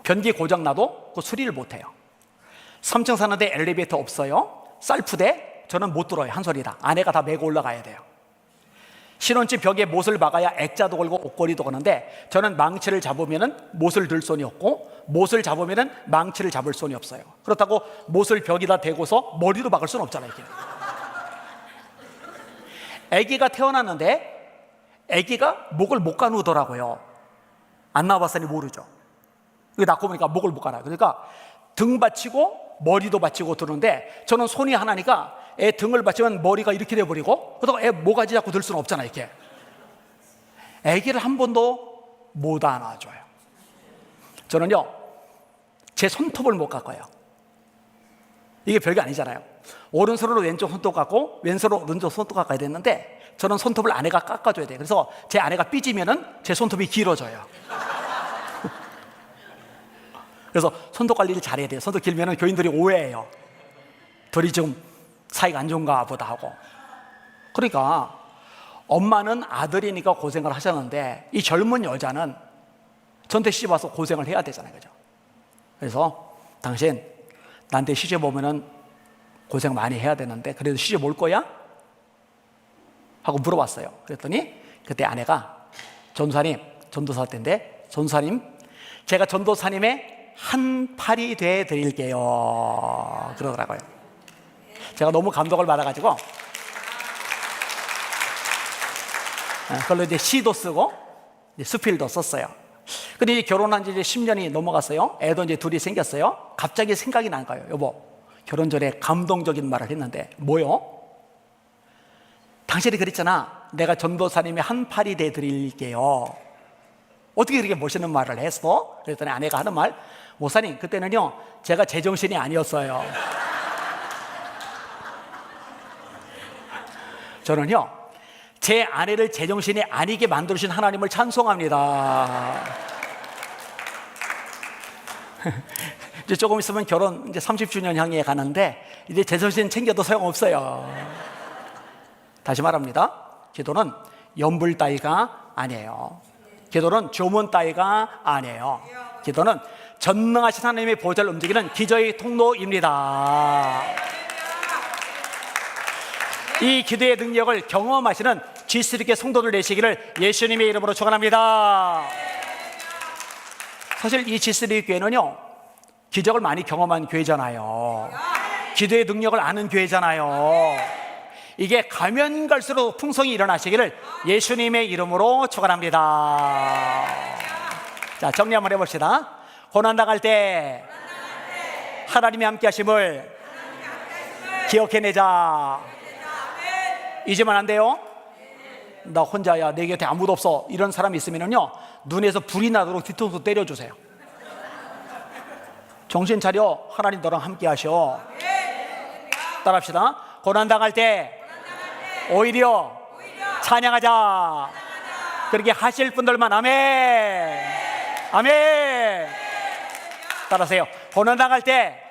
변기 고장 나도 그 수리를 못 해요. 3층 사는데 엘리베이터 없어요. 쌀푸대 저는 못 들어요. 한 소리다. 아내가 다 메고 올라가야 돼요. 신혼집 벽에 못을 박아야 액자도 걸고 옷걸이도 거는데 저는 망치를 잡으면은 못을 들 손이 없고 못을 잡으면은 망치를 잡을 손이 없어요. 그렇다고 못을 벽에다 대고서 머리로 박을 수는 없잖아요. 이렇게. 아기가 태어났는데 아기가 목을 못 가누더라고요. 안 나와봤으니 모르죠. 이거 낳고 보니까 목을 못 가나요. 그러니까 등 받치고 머리도 받치고 드는데 저는 손이 하나니까 애 등을 받치면 머리가 이렇게 돼버리고 그러다가 애 모가지 잡고 들 수는 없잖아요. 이렇게. 아기를 한 번도 못 안아줘요. 저는요 제 손톱을 못 깎아요. 이게 별게 아니잖아요. 오른손으로 왼쪽 손톱 깎고 왼손으로 오른쪽 손톱 깎아야 되는데 저는 손톱을 아내가 깎아줘야 돼요. 그래서 제 아내가 삐지면은 제 손톱이 길어져요. 그래서 손톱 관리를 잘해야 돼요. 손톱 길면은 교인들이 오해해요. 둘이 지금 사이가 안 좋은가 보다 하고. 그러니까 엄마는 아들이니까 고생을 하셨는데 이 젊은 여자는 전태 시집 와서 고생을 해야 되잖아요, 그죠? 그래서 당신 나한테 시집 오면은 고생 많이 해야 되는데 그래도 시집 올 거야? 하고 물어봤어요. 그랬더니 그때 아내가 전도사님, 전도사 때인데 전도사님, 제가 전도사님의 한 팔이 돼 드릴게요. 그러더라고요. 제가 너무 감동을 받아가지고 그걸로 이제 시도 쓰고 이제 수필도 썼어요. 근데 이제 결혼한 지 이제 10년이 넘어갔어요. 애도 이제 둘이 생겼어요. 갑자기 생각이 난 거예요. 여보, 결혼 전에 감동적인 말을 했는데 뭐요? 당신이 그랬잖아. 내가 전도사님의 한 팔이 돼 드릴게요. 어떻게 그렇게 멋있는 말을 했어? 그랬더니 아내가 하는 말, 목사님 그때는요 제가 제정신이 아니었어요. 저는요 제 아내를 제정신이 아니게 만들어주신 하나님을 찬송합니다. 이제 조금 있으면 결혼 이제 30주년 향해 가는데 이제 제정신 챙겨도 소용없어요. 다시 말합니다. 기도는 연불 따위가 아니에요. 기도는 조문 따위가 아니에요. 기도는 전능하신 하나님의 보좌를 움직이는 기저의 통로입니다. 이 기도의 능력을 경험하시는 G3교 성도들 되시기를 예수님의 이름으로 축원합니다. 사실 이 G3 교회는요 기적을 많이 경험한 교회잖아요. 기도의 능력을 아는 교회잖아요. 이게 가면 갈수록 풍성이 일어나시기를 예수님의 이름으로 축원합니다. 자, 정리 한번 해봅시다. 고난당할 때 하나님이 함께 하심을 기억해내자. 잊으면 안 돼요. 나 혼자야, 내 곁에 아무도 없어, 이런 사람이 있으면요 눈에서 불이 나도록 뒤통수 때려주세요. 정신 차려, 하나님 너랑 함께 하셔. 따라합시다. 고난당할 때 오히려 찬양하자. 그렇게 하실 분들만 아멘. 아멘. 따라하세요. 고난당할 때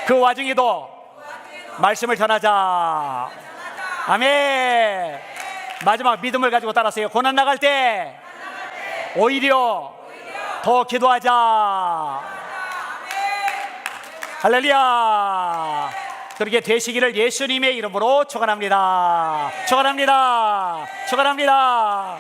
그 와중에도 말씀을 전하자. 아멘. 마지막 믿음을 가지고 따라하세요. 고난당할 때 오히려 더 기도하자. 할렐루야. 그렇게 되시기를 예수님의 이름으로 축원합니다. 축원합니다. 축원합니다.